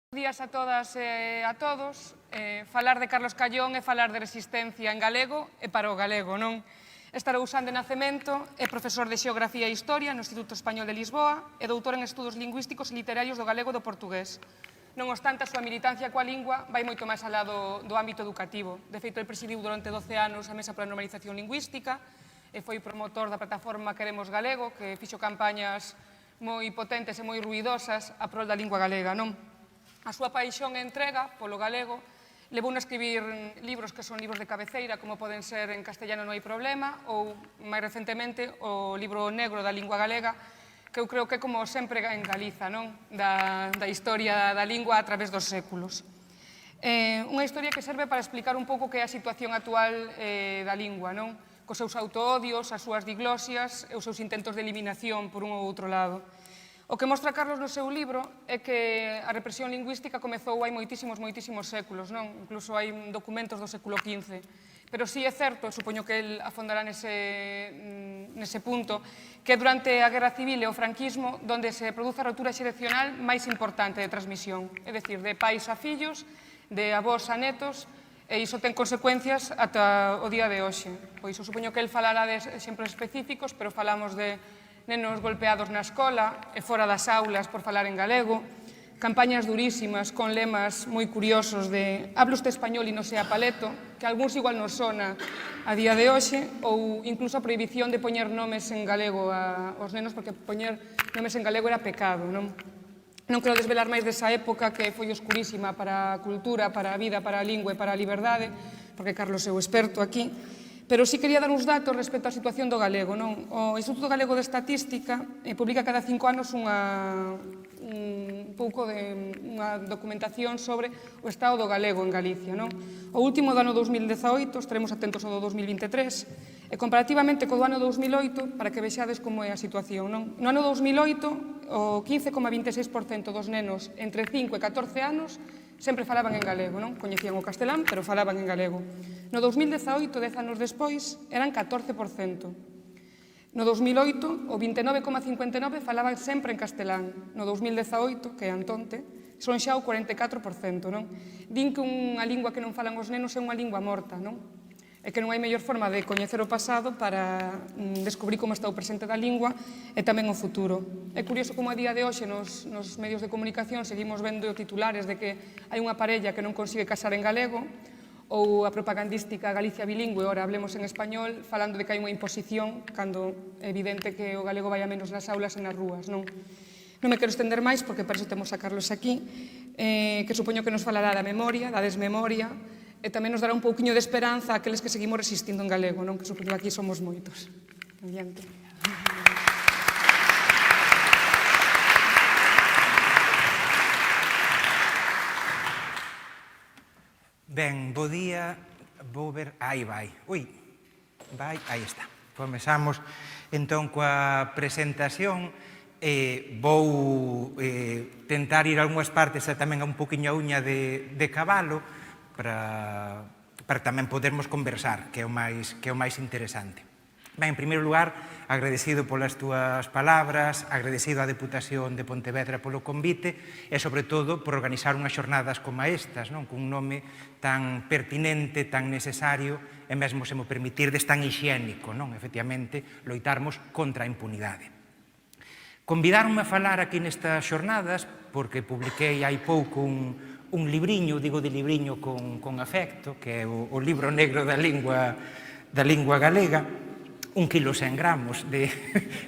Buenos días a todas e a todos. Falar de Carlos Callón é falar de resistencia en galego e para o galego, non? Estarousán de nacemento, é profesor de Xeografía e Historia no Instituto Español de Lisboa e doutor en Estudos Lingüísticos e Literarios do galego e do portugués. Non obstante, a súa militancia coa lingua vai moito máis alá do ámbito educativo. De feito, el presidiu durante 12 anos a Mesa pola Normalización Lingüística e foi promotor da plataforma Queremos Galego, que fixo campañas moi potentes e moi ruidosas a prol da lingua galega, non? A súa paixón e entrega polo galego levouno a escribir libros que son libros de cabeceira, como poden ser En castellano non hai problema, ou, máis recentemente, o libro negro da lingua galega, que eu creo que é como sempre en Galiza, non? Da historia da lingua a través dos séculos. Unha historia que serve para explicar un pouco que é a situación actual da lingua, non? Cos seus autoodios, as súas diglosias e os seus intentos de eliminación por un ou outro lado. O que mostra Carlos no seu libro é que a represión lingüística comezou hai moitísimos séculos, non? Incluso hai documentos do século XV. Pero sí é certo, supoño que el afondará nese punto, que durante a Guerra Civil e o franquismo onde se produce a rotura xeracional máis importante de transmisión, é dicir, de pais a fillos, de avós a netos, e iso ten consecuencias ata o día de hoxe. Pois eu supoño que el falará de exemplos específicos, pero falamos de nenos golpeados na escola e fora das aulas por falar en galego, campañas durísimas con lemas moi curiosos de hablo usted español e non sea paleto, que algúns igual nos sona a día de hoxe, ou incluso a prohibición de poñer nomes en galego aos nenos, porque poñer nomes en galego era pecado, non? Non quero desvelar máis desa época que foi oscurísima para a cultura, para a vida, para a lingua e para a liberdade, porque Carlos é o experto aquí. Pero sí quería dar uns datos respecto á situación do galego, non? O Instituto Galego de Estatística publica cada 5 anos unha documentación sobre o estado do galego en Galicia, non? O último do ano 2018, estaremos atentos ao do 2023, e comparativamente co do ano 2008, para que vexades como é a situación, non? No ano 2008, o 15,26% dos nenos entre 5 e 14 anos sempre falaban en galego, non? Coñecían o castelán, pero falaban en galego. No 2018, 10 anos despois, eran 14%. No 2008, o 29,59% falaban sempre en castelán. No 2018, que é Antonte, son xa o 44%, non? Din que unha lingua que non falan os nenos é unha lingua morta, non? E que non hai mellor forma de coñecer o pasado para descubrir como está o presente da lingua e tamén o futuro. É curioso como a día de hoxe nos medios de comunicación seguimos vendo titulares de que hai unha parella que non consigue casar en galego ou a propagandística Galicia bilingüe, ora hablemos en español, falando de que hai unha imposición cando é evidente que o galego vai a menos nas aulas e nas rúas, non? Non me quero estender máis porque para iso temos a Carlos aquí, que supoño que nos falará da memoria, da desmemoria, e tamén nos dará un pouquiño de esperanza a aqueles que seguimos resistindo en galego, non? Que supoño que aquí somos moitos. Adiante. Ben, bo día, vou ver, aí vai, aí está. Comezamos entón coa presentación, vou tentar ir a algunhas partes e tamén a un poquinho a uña de cabalo, para tamén podermos conversar, que é o máis interesante. Ben, en primeiro lugar, agradecido polas túas palabras, agradecido á Deputación de Pontevedra polo convite e, sobre todo, por organizar unhas xornadas como estas, non? Cun nome tan pertinente, tan necesario e mesmo, se mo permitirdes, tan hixiénico, non? Efectivamente, loitarmos contra a impunidade. Convidaronme a falar aquí nestas xornadas porque publiquei hai pouco un libriño, digo de libriño con afecto, que é o libro negro da lingua galega, 1,1 kg,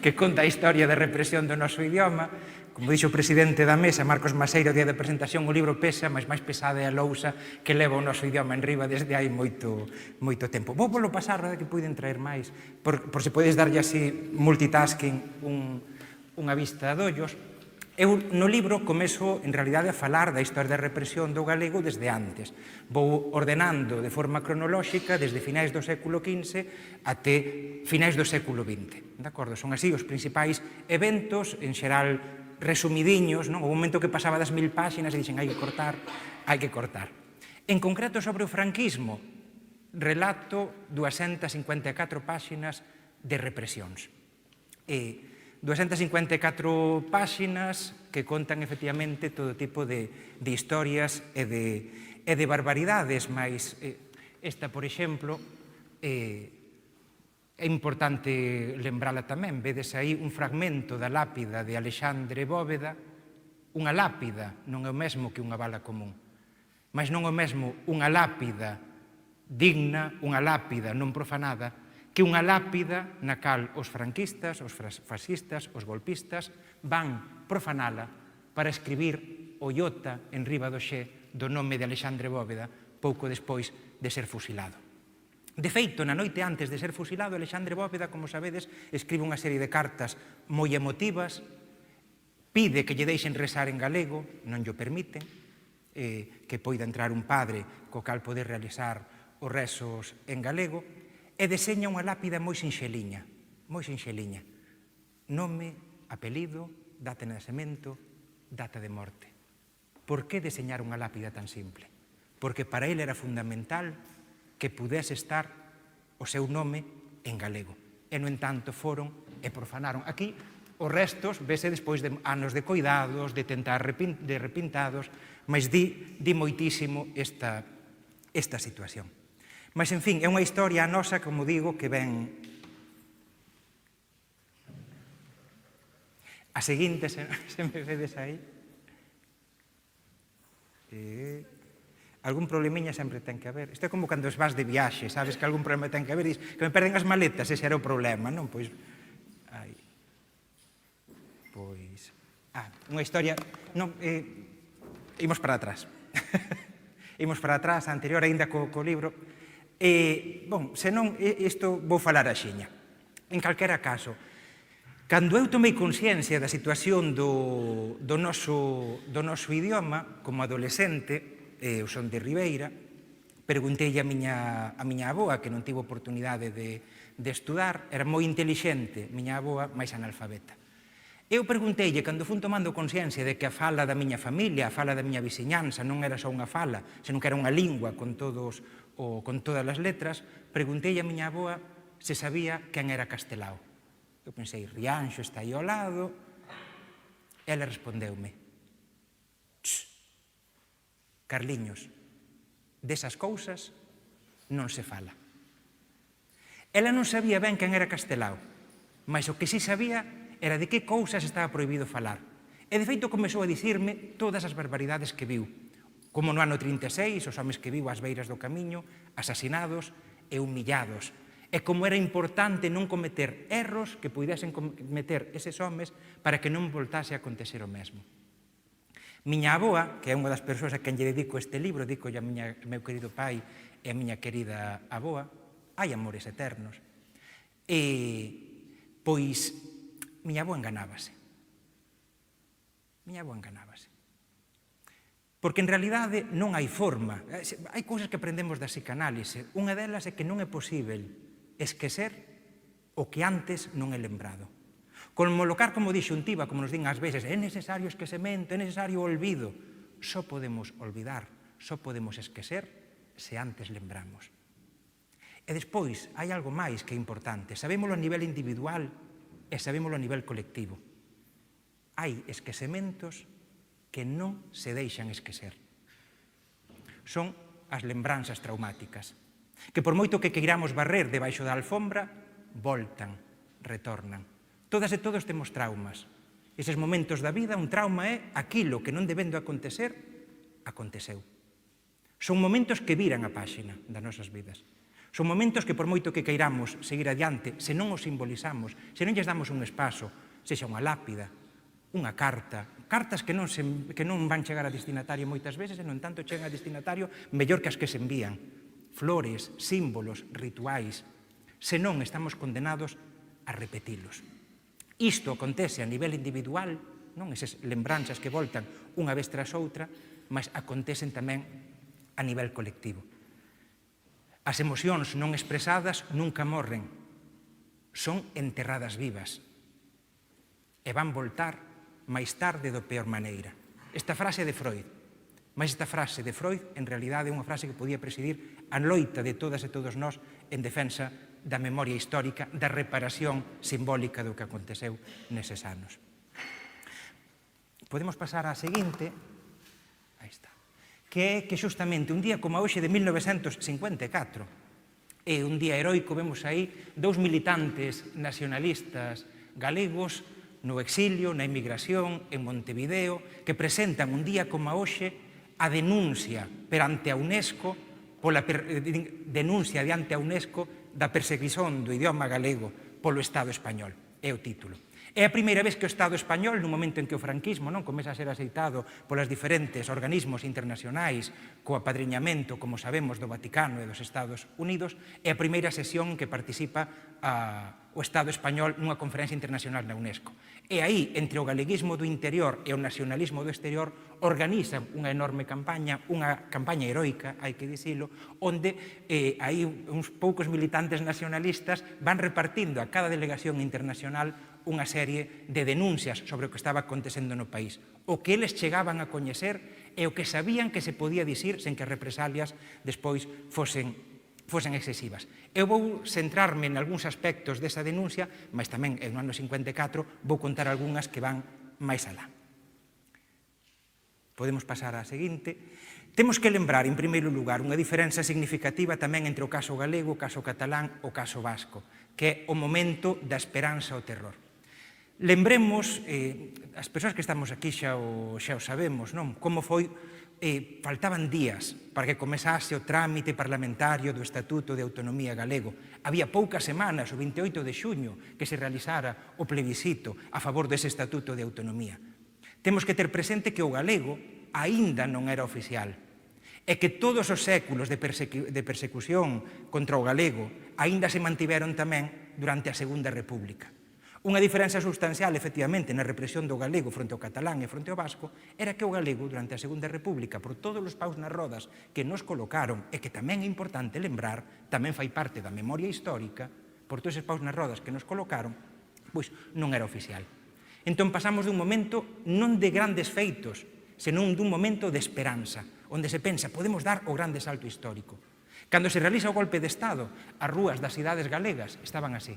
que conta a historia da represión do noso idioma. Como dixo o presidente da mesa, Marcos Maseiro, o día da presentación, o libro pesa, mas máis pesada é a lousa que leva o noso idioma en riba desde hai moito tempo. Vou polo pasar, que poden traer máis, por se podes darlle así multitasking unha vista de ollos. Eu, no libro, comezo, en realidade, a falar da historia da represión do galego desde antes. Vou ordenando de forma cronolóxica desde finais do século XV até finais do século XX. De acordo? Son así os principais eventos, en xeral resumidiños, non? O momento que pasaba das 1000 páxinas e dixen hai que cortar. En concreto, sobre o franquismo, relato 254 páxinas de represións. 254 páxinas que contan efectivamente todo tipo de historias e de barbaridades, mas esta, por exemplo, é importante lembrala tamén. Vedes aí un fragmento da lápida de Alexandre Bóveda. Unha lápida non é o mesmo que unha bala común, mas non é o mesmo unha lápida digna, unha lápida non profanada, que unha lápida na cal os franquistas, os fascistas, os golpistas van profanala para escribir o iota en riba do xe do nome de Alexandre Bóveda pouco despois de ser fusilado. De feito, na noite antes de ser fusilado, Alexandre Bóveda, como sabedes, escribe unha serie de cartas moi emotivas, pide que lle deixen rezar en galego, non lle permiten, que poida entrar un padre co cal poder realizar os rezos en galego, e deseña unha lápida moi sinxeliña, nome, apelido, data de nacemento, data de morte. Por que deseñar unha lápida tan simple? Porque para ele era fundamental que pudese estar o seu nome en galego. E, no entanto, foron e profanaron. Aquí, os restos, vese despois de anos de coidados, de tentar de repintados, mas di moitísimo esta situación. Mas, en fin, é unha historia nosa, como digo, que ven... A seguinte, se me vedes aí... Algún problemiña sempre ten que haber. Isto é como cando vas de viaxe, sabes que algún problema ten que haber, e que me perden as maletas, ese era o problema, non? Pois, unha historia, non, imos para atrás. Imos para atrás, a anterior aínda co libro. Bom, senón, isto vou falar axiña. En calquera caso, cando eu tomei consciencia da situación do noso idioma, como adolescente, eu son de Ribeira, preguntei a miña avoa, que non tivo oportunidade de estudar, era moi intelixente, miña avoa, máis analfabeta. Eu pregunteille, cando fun tomando consciencia de que a fala da miña familia, a fala da miña veciñanza, non era só unha fala, senón que era unha lingua con todas as letras, pregunteille a miña avoa se sabía quen era Castelao. Eu pensei, Rianxo está aí ao lado. Ela respondeume, Carliños, desas cousas non se fala. Ela non sabía ben quen era Castelao, mas o que sí sabía era de que cousas estaba prohibido falar. E, de feito, comezou a dicirme todas as barbaridades que viu, como no ano 36, os homes que viu ás beiras do camiño, asasinados e humillados, e como era importante non cometer erros que puidesen cometer eses homes para que non voltase a acontecer o mesmo. Miña avoa, que é unha das persoas a quen lle dedico este libro, dicolle a meu querido pai e a miña querida avoa, hai amores eternos. Pois, miña avoa enganábase. Porque, en realidade, non hai forma. Hai cousas que aprendemos da psicanálise. Unha delas é que non é posível esquecer o que antes non é lembrado. Conmolocar como dixuntiva, como nos din ás veces, é necesario esquecemento, é necesario olvido. Só podemos olvidar, só podemos esquecer se antes lembramos. E despois, hai algo máis que é importante. Sabémolo a nivel individual e sabémolo a nivel colectivo. Hai esquecementos que non se deixan esquecer. Son as lembranzas traumáticas, que por moito que queiramos barrer debaixo da alfombra, voltan, retornan. Todas e todos temos traumas. Eses momentos da vida, un trauma é aquilo que non debendo acontecer, aconteceu. Son momentos que viran a páxina das nosas vidas. Son momentos que, por moito que queiramos seguir adiante, se non os simbolizamos, se non lles damos un espazo, sexa unha lápida, unha carta, cartas que non van chegar a destinatario moitas veces, e, non tanto, chegan a destinatario mellor que as que se envían. Flores, símbolos, rituais. Se non, estamos condenados a repetilos. Isto acontece a nivel individual, non esas lembranzas que voltan unha vez tras outra, mas acontecen tamén a nivel colectivo. As emocións non expresadas nunca morren, son enterradas vivas e van voltar máis tarde do peor maneira. Esta frase de Freud, Mas esta frase de Freud, en realidade, é unha frase que podía presidir a loita de todas e todos nós en defensa da memoria histórica, da reparación simbólica do que aconteceu neses anos. Podemos pasar á seguinte, aí está, que é que xustamente un día como hoxe de 1954, é un día heroico, vemos aí dous militantes nacionalistas galegos no exilio, na emigración, en Montevideo, que presentan un día como hoxe a denuncia perante a UNESCO, pola denuncia diante a UNESCO da perseguición do idioma galego polo Estado español, é o título. É a primeira vez que o Estado español, no momento en que o franquismo comeza a ser aceitado polas diferentes organismos internacionais co apadriñamento, como sabemos, do Vaticano e dos Estados Unidos, é a primeira sesión en que participa o Estado español nunha conferencia internacional na UNESCO. E aí, entre o galeguismo do interior e o nacionalismo do exterior, organizan unha enorme campaña, unha campaña heroica, hai que dicilo, onde aí uns poucos militantes nacionalistas van repartindo a cada delegación internacional unha serie de denuncias sobre o que estaba acontecendo no país. O que eles chegaban a coñecer e o que sabían que se podía dicir sen que as represalias despois fosen excesivas. Eu vou centrarme en algúns aspectos desa denuncia, mas tamén no ano 54 vou contar algunhas que van máis alá. Podemos pasar á seguinte. Temos que lembrar, en primeiro lugar, unha diferenza significativa tamén entre o caso galego, o caso catalán, o caso vasco, que é o momento da esperanza ao terror. Lembremos, as persoas que estamos aquí xa o sabemos, non? Como foi, faltaban días para que comezase o trámite parlamentario do Estatuto de Autonomía galego. Había poucas semanas, o 28 de xuño, que se realizara o plebiscito a favor dese Estatuto de Autonomía. Temos que ter presente que o galego aínda non era oficial e que todos os séculos de persecución contra o galego aínda se mantiveron tamén durante a Segunda República. Unha diferenza substancial, efectivamente, na represión do galego fronte ao catalán e fronte ao vasco era que o galego, durante a Segunda República, por todos os paus nas rodas que nos colocaron, e que tamén é importante lembrar, tamén fai parte da memoria histórica, por todos os paus nas rodas que nos colocaron, pois non era oficial. Entón pasamos dun momento non de grandes feitos, senón dun momento de esperanza, onde se pensa, podemos dar o grande salto histórico. Cando se realiza o golpe de Estado, as rúas das cidades galegas estaban así.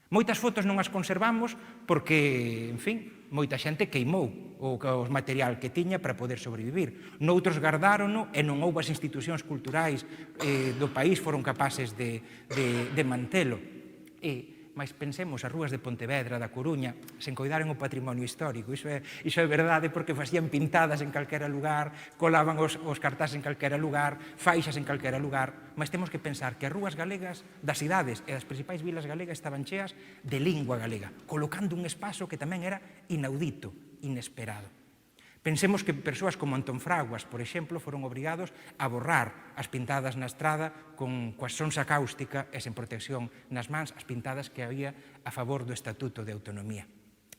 Moitas fotos non as conservamos porque, en fin, moita xente queimou os material que tiña para poder sobrevivir. Noutros gardárono e non houve as institucións culturais do país foron capaces de mantelo. Mas pensemos, as rúas de Pontevedra, da Coruña, sen coidaron o patrimonio histórico. Iso é verdade porque facían pintadas en calquera lugar, colaban os cartazes en calquera lugar, faixas en calquera lugar. Mas temos que pensar que as rúas galegas das cidades e das principais vilas galegas estaban cheas de lingua galega, colocando un espazo que tamén era inaudito, inesperado. Pensemos que persoas como Antón Fraguas, por exemplo, foron obrigados a borrar as pintadas na estrada coa sonsa cáustica e sen protección nas mans, as pintadas que había a favor do Estatuto de Autonomía.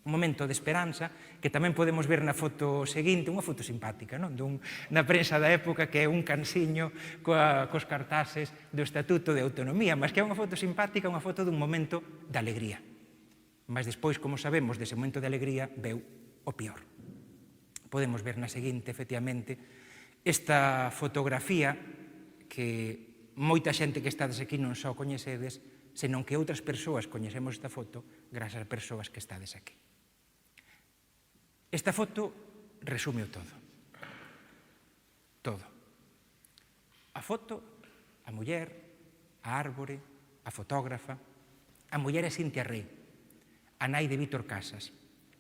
Un momento de esperanza que tamén podemos ver na foto seguinte, unha foto simpática, na prensa da época, que é un cansiño cos cartaces do Estatuto de Autonomía, mas que é unha foto simpática, unha foto dun momento de alegría. Mas despois, como sabemos, dese momento de alegría veu o pior. Podemos ver na seguinte, efectivamente, esta fotografía que moita xente que estades aquí non só coñecedes, senón que outras persoas coñecemos esta foto grazas a persoas que estades aquí. Esta foto resume o todo. Todo. A foto, a muller, a árbore, a fotógrafa. A muller é Cintia Rei, a nai de Vítor Casas,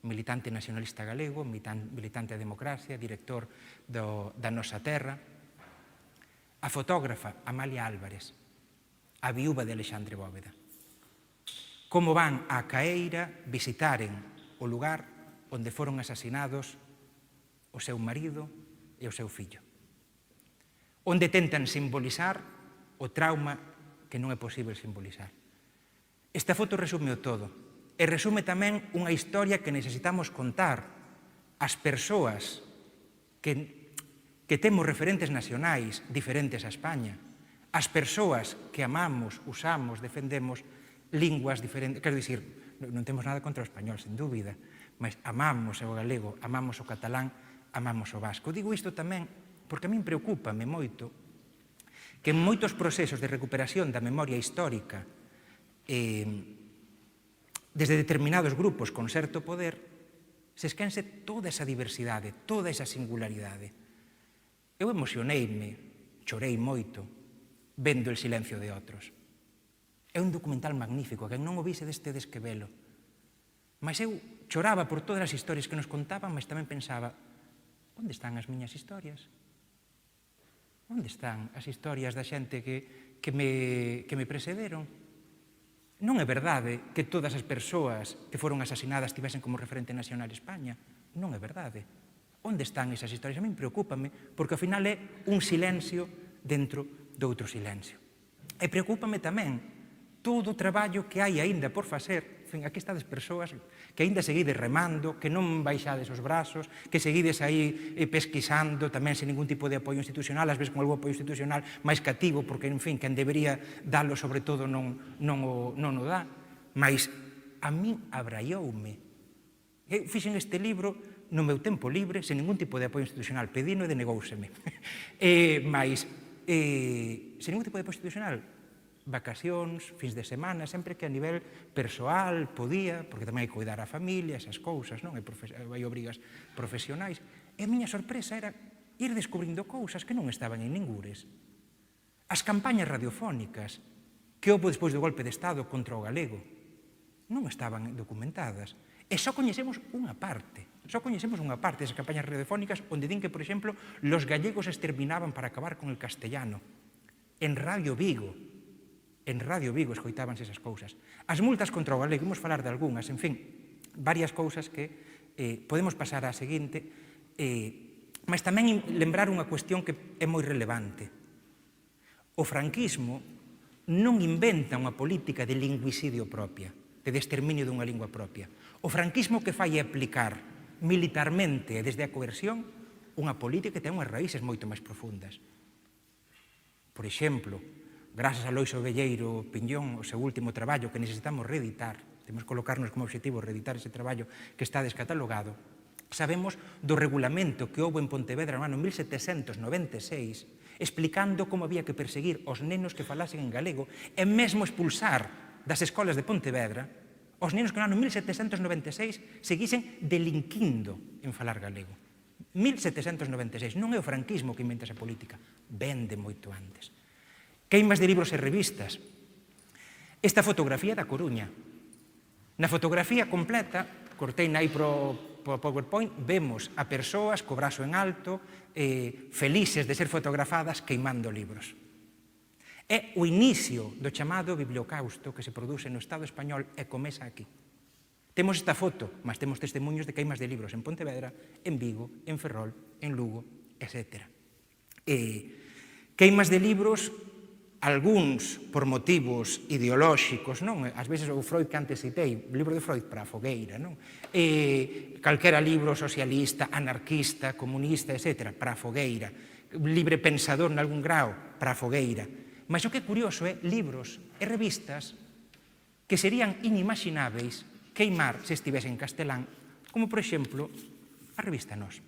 militante nacionalista galego, militante da democracia, director da Nosa Terra. A fotógrafa, Amalia Álvarez, a viúva de Alexandre Bóveda. Como van á Caeira visitaren o lugar onde foron asasinados o seu marido e o seu fillo. Onde tentan simbolizar o trauma que non é posible simbolizar. Esta foto resume o todo. E resume tamén unha historia que necesitamos contar ás persoas que temos referentes nacionais diferentes a España, ás persoas que amamos, usamos, defendemos linguas diferentes. Quero dicir, non temos nada contra o español, sen dúbida, mas amamos o galego, amamos o catalán, amamos o vasco. Digo isto tamén porque a min preocúpame moito que en moitos procesos de recuperación da memoria histórica desde determinados grupos con certo poder se esquense toda esa diversidade, toda esa singularidade. Eu emocioneime, chorei moito, vendo El silencio de outros. É un documental magnífico, quen non o vise destedes que velo. Mas eu choraba por todas as historias que nos contaban, mas tamén pensaba, onde están as miñas historias? Onde están as historias da xente que me precederon? Non é verdade que todas as persoas que foron asasinadas tivesen como referente nacional España. Non é verdade. Onde están esas historias? A min preocúpame, porque ao final é un silencio dentro de outro silencio. E preocúpame tamén todo o traballo que hai aínda por facer. En fin, aquí estades persoas que aínda seguides remando, que non baixades os brazos, que seguides aí pesquisando, tamén sen ningún tipo de apoio institucional, ás veces con algún apoio institucional máis cativo, porque, en fin, quen debería dalo, sobre todo, non o dá. Mas a min abraioume. Eu fixen este libro no meu tempo libre, sen ningún tipo de apoio institucional. Pedino e denegóuseme. Mas, sen ningún tipo de apoio institucional, vacacións, fins de semana, sempre que a nivel persoal podía, porque tamén hai que cuidar a familia, esas cousas, non? Hai obrigas profesionais. E a miña sorpresa era ir descubrindo cousas que non estaban en ningures. As campañas radiofónicas que houve despois do golpe de Estado contra o galego non estaban documentadas. E só coñecemos unha parte. Só coñecemos unha parte desas campañas radiofónicas onde din que, por exemplo, los gallegos exterminaban para acabar con el castellano. En Radio Vigo escoitábanse esas cousas. As multas contra o galego, imos falar de algunhas, en fin, varias cousas que podemos pasar á seguinte, mas tamén lembrar unha cuestión que é moi relevante. O franquismo non inventa unha política de lingüicidio propia, de exterminio dunha lingua propia. O franquismo que fai é aplicar militarmente e desde a coerción unha política que ten unhas raíces moito máis profundas. Por exemplo, grazas a Loiso Velleiro Piñón, o seu último traballo que necesitamos reeditar, temos que colocarnos como objetivo reeditar ese traballo que está descatalogado, sabemos do regulamento que houve en Pontevedra no ano 1796, explicando como había que perseguir os nenos que falasen en galego e mesmo expulsar das escolas de Pontevedra os nenos que no ano 1796 seguisen delinquindo en falar galego. 1796, non é o franquismo que inventa esa política, ven de moito antes. Queimas de libros e revistas. Esta fotografía da Coruña. Na fotografía completa, cortei aí pro PowerPoint, vemos a persoas co brazo en alto, felices de ser fotografadas queimando libros. É o inicio do chamado bibliocausto que se produce no Estado español e comeza aquí. Temos esta foto, mas temos testemunhos de queimas de libros en Pontevedra, en Vigo, en Ferrol, en Lugo, etc. Queimas de libros, algúns por motivos ideolóxicos, non? Ás veces o Freud que antes citei, o libro de Freud para a fogueira, non? Calquera libro socialista, anarquista, comunista, etc., para a fogueira. Libre pensador en algún grau, para a fogueira. Mas o que é curioso é libros e revistas que serían inimagináveis queimar se estivese en castelán, como, por exemplo, a revista Nós.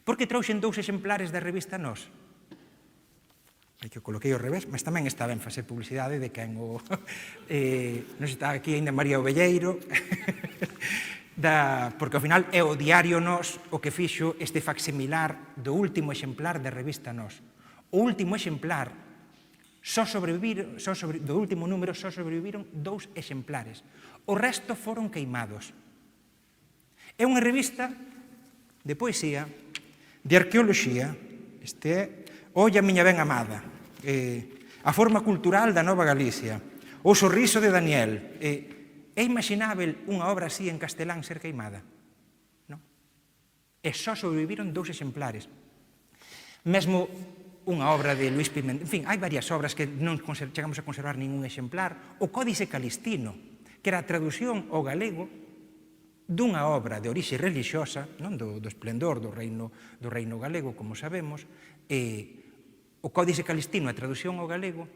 Por que trouxen 2 exemplares da revista Nós? É que o coloquei ao revés, mas tamén está ben facer publicidade de quen o... Non sei, está aquí ainda María Ovelleiro, porque ao final é o diario Nós o que fixo este facsimilar do último exemplar da revista Nós. O último exemplar, do último número, só sobreviviron 2 exemplares. O resto foron queimados. É unha revista de poesía, de arqueoloxía, este é Olla miña ben amada, a forma cultural da Nova Galicia, o sorriso de Daniel. É imaginável unha obra así en castelán ser queimada? Non? E só sobreviviron 2 exemplares. Mesmo unha obra de Luís Pimentel, en fin, hai varias obras que non chegamos a conservar ningún exemplar. O Códice Calistino, que era a traducción ao galego dunha obra de orixe religiosa, non do esplendor do reino galego, como sabemos, o Códice Calistino, a traducción ao galego,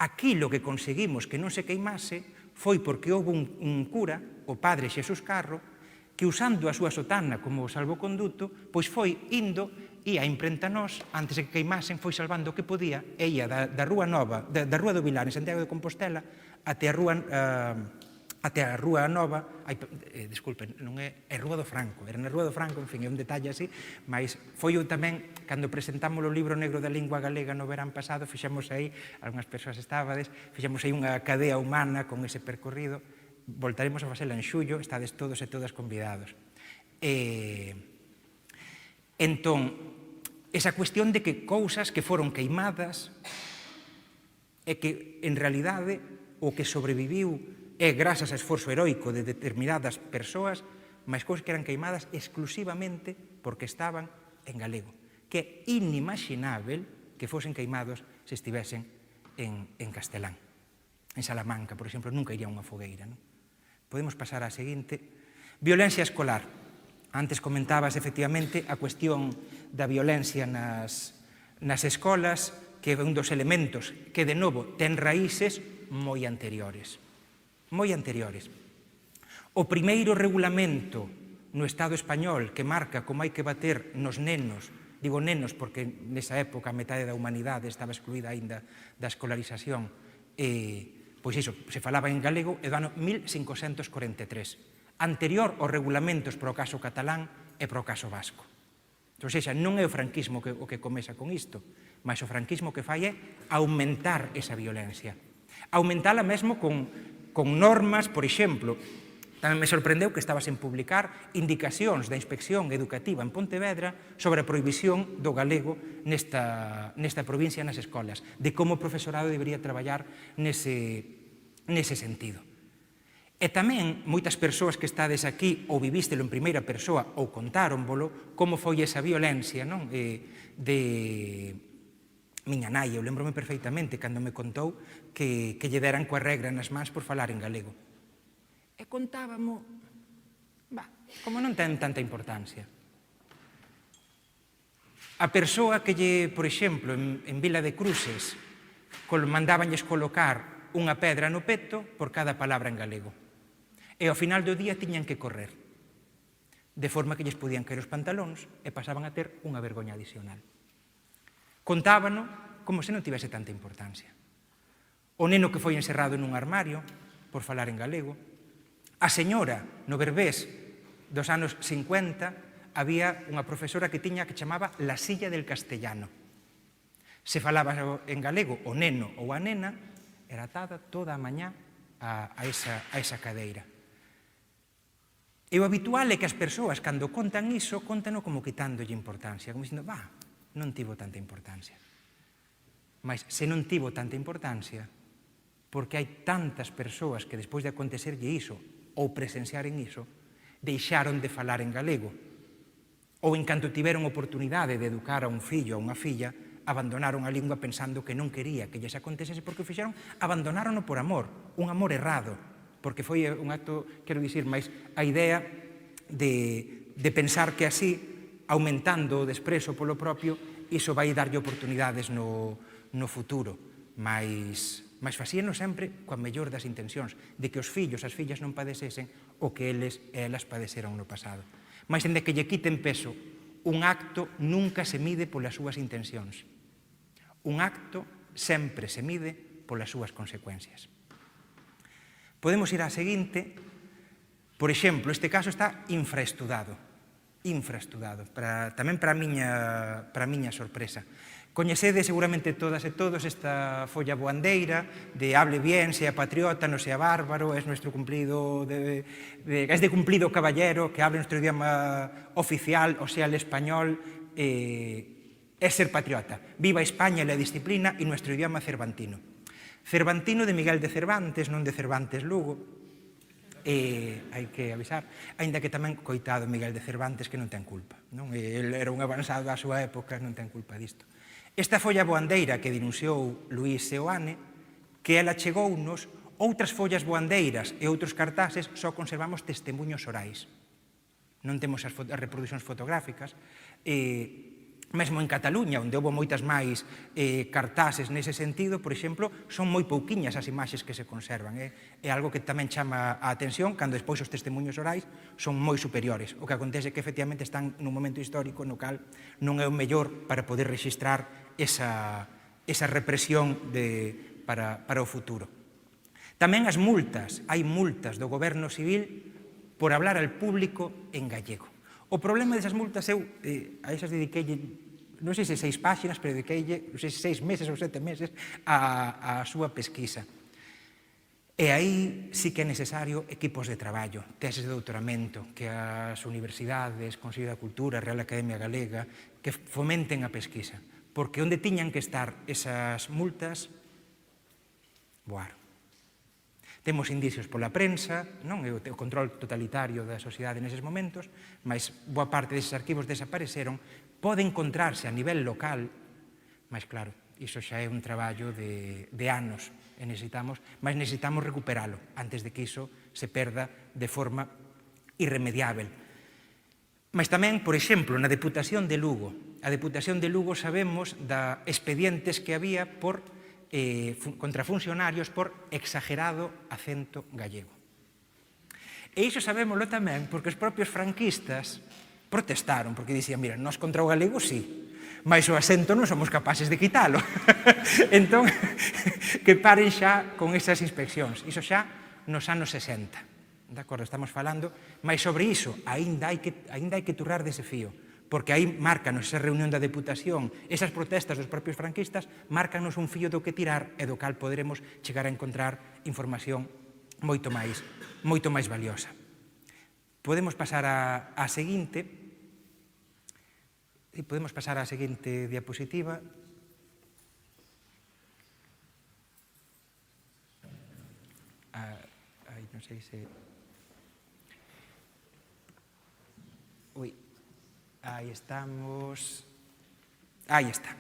aquilo que conseguimos que non se queimase foi porque houve un cura, o padre Xesús Carro, que usando a súa sotana como salvoconduto, pois foi indo e a imprenta Nós, antes de que queimasen, foi salvando o que podía e ia da Rúa Nova, da Rúa do Vilar, en Santiago de Compostela, até a Rúa Nova, disculpen, non é Rúa do Franco, era na Rúa do Franco, en fin, é un detalle así, mas foi tamén, cando presentamos o libro negro da lingua galega no verán pasado, fixemos aí, algunhas persoas estábades, fixemos aí unha cadea humana con ese percorrido, voltaremos a facela en xullo, estades todos e todas convidados. Entón, esa cuestión de que cousas que foron queimadas e que, en realidade, o que sobreviviu é grazas ao esforzo heroico de determinadas persoas, mas cousas que eran queimadas exclusivamente porque estaban en galego, que é inimaginável que fosen queimados se estivesen en castelán. En Salamanca, por exemplo, nunca iría a unha fogueira. Non? Podemos pasar á seguinte. Violencia escolar. Antes comentabas, efectivamente, a cuestión da violencia nas escolas, que é un dos elementos que, de novo, ten raíces moi anteriores. Moi anteriores. O primeiro regulamento no Estado español que marca como hai que bater nos nenos, digo nenos porque nesa época a metade da humanidade estaba excluída aínda da escolarización, pois iso, se falaba en galego, é do ano 1543, anterior aos regulamentos para o caso catalán e para o caso vasco. Ou seja, non é o franquismo o que comeza con isto, mas o franquismo que fai é aumentar esa violencia. Aumentala mesmo con normas, por exemplo, tamén me sorprendeu que estaba sen publicar indicacións da Inspección Educativa en Pontevedra sobre a prohibición do galego nesta provincia nas escolas, de como o profesorado debería traballar nese sentido. E tamén, moitas persoas que estades aquí ou vivístelo en primeira persoa ou contáronvolo, como foi esa violencia de miña nai, eu lembro-me perfeitamente cando me contou que lle deran coa regra nas mans por falar en galego. E contábamo, como non ten tanta importancia. A persoa que lle, por exemplo, en Vila de Cruces, mandábanlles colocar unha pedra no peto por cada palabra en galego. E ao final do día tiñan que correr, de forma que lles podían caer os pantalóns e pasaban a ter unha vergoña adicional. Contábano como se non tivese tanta importancia. O neno que foi encerrado nun armario por falar en galego. A señora, no Berbés dos anos 50, había unha profesora que chamaba la silla del castellano. Se falaba en galego, o neno ou a nena era atada toda a mañá a esa cadeira. E o habitual é que as persoas, cando contan iso, contano como quitándolle importancia, como dicindo, non tivo tanta importancia. Mas se non tivo tanta importancia, porque hai tantas persoas que despois de acontecerlle iso, ou presenciaren iso, deixaron de falar en galego, ou en canto tiveron oportunidade de educar a un fillo ou unha filla, abandonaron a lingua pensando que non quería que lles acontecese, porque o fixeron, abandonárono por amor, un amor errado, porque foi un acto, quero dicir, máis a idea de pensar que así, aumentando o desprezo polo propio, iso vai darlle oportunidades no futuro, mas facíano sempre coa mellor das intencións, de que os fillos, as fillas non padecesen o que eles e elas padeceron no pasado. Mas en de que lle quiten peso, un acto nunca se mide polas súas intencións. Un acto sempre se mide polas súas consecuencias. Podemos ir á seguinte. Por exemplo, este caso está infraestudado, tamén para a miña sorpresa. Coñecede seguramente todas e todos esta folla boandeira de hable bien, sea patriota, no sea bárbaro, es nuestro cumplido, es de cumplido caballero, que hable nuestro idioma oficial, o sea, el español, es ser patriota. Viva España, la disciplina y nuestro idioma cervantino. Cervantino de Miguel de Cervantes, non de Cervantes Lugo, hai que avisar, aínda que tamén coitado Miguel de Cervantes que non ten culpa, non? El era un avanzado á súa época, non ten culpa disto. Esta folla boandeira que denunciou Luís Seoane, que ela chegounos, outras follas boandeiras e outros cartases só conservamos testemunhos orais. Non temos as reproduccións fotográficas, mesmo en Cataluña, onde houve moitas máis cartases nese sentido, por exemplo, son moi pouquiñas as imaxes que se conservan. É algo que tamén chama a atención, cando despois os testemunhos orais son moi superiores. O que acontece é que efectivamente están nun momento histórico no cal non é o mellor para poder registrar esa represión para o futuro. Tamén as multas, hai multas do goberno civil por hablar al público en gallego. O problema desas multas, eu a esas dediqueille, non sei se 6 páxinas, pero dediqueille, non sei se 6 meses ou 7 meses a súa pesquisa. E aí sí que é necesario equipos de traballo, teses de doutoramento, que as universidades, Consello da Cultura, Real Academia Galega, que fomenten a pesquisa, porque onde tiñan que estar esas multas, voaron. Temos indicios pola prensa, non? O control totalitario da sociedade neses momentos, mas boa parte deses arquivos desapareceron, pode encontrarse a nivel local, mas claro, iso xa é un traballo de anos, mas necesitamos recuperalo antes de que iso se perda de forma irremediável. Mas tamén, por exemplo, na Deputación de Lugo. A Deputación de Lugo sabemos de expedientes que había contra funcionarios por exagerado acento gallego. E iso sabémoslo tamén porque os propios franquistas protestaron, porque dicían, mira, nós contra o galego sí, mas o acento non somos capaces de quitalo. Entón, que paren xa con esas inspeccións. Iso xa nos anos 60. De acordo, estamos falando, mas sobre iso aínda hai que turrar dese fío, porque aí márcanos esa reunión da Deputación, esas protestas dos propios franquistas, márcanos un fío do que tirar e do cal poderemos chegar a encontrar información moito máis valiosa. Podemos pasar á seguinte diapositiva. Non sei se... Aí estamos. Aí está.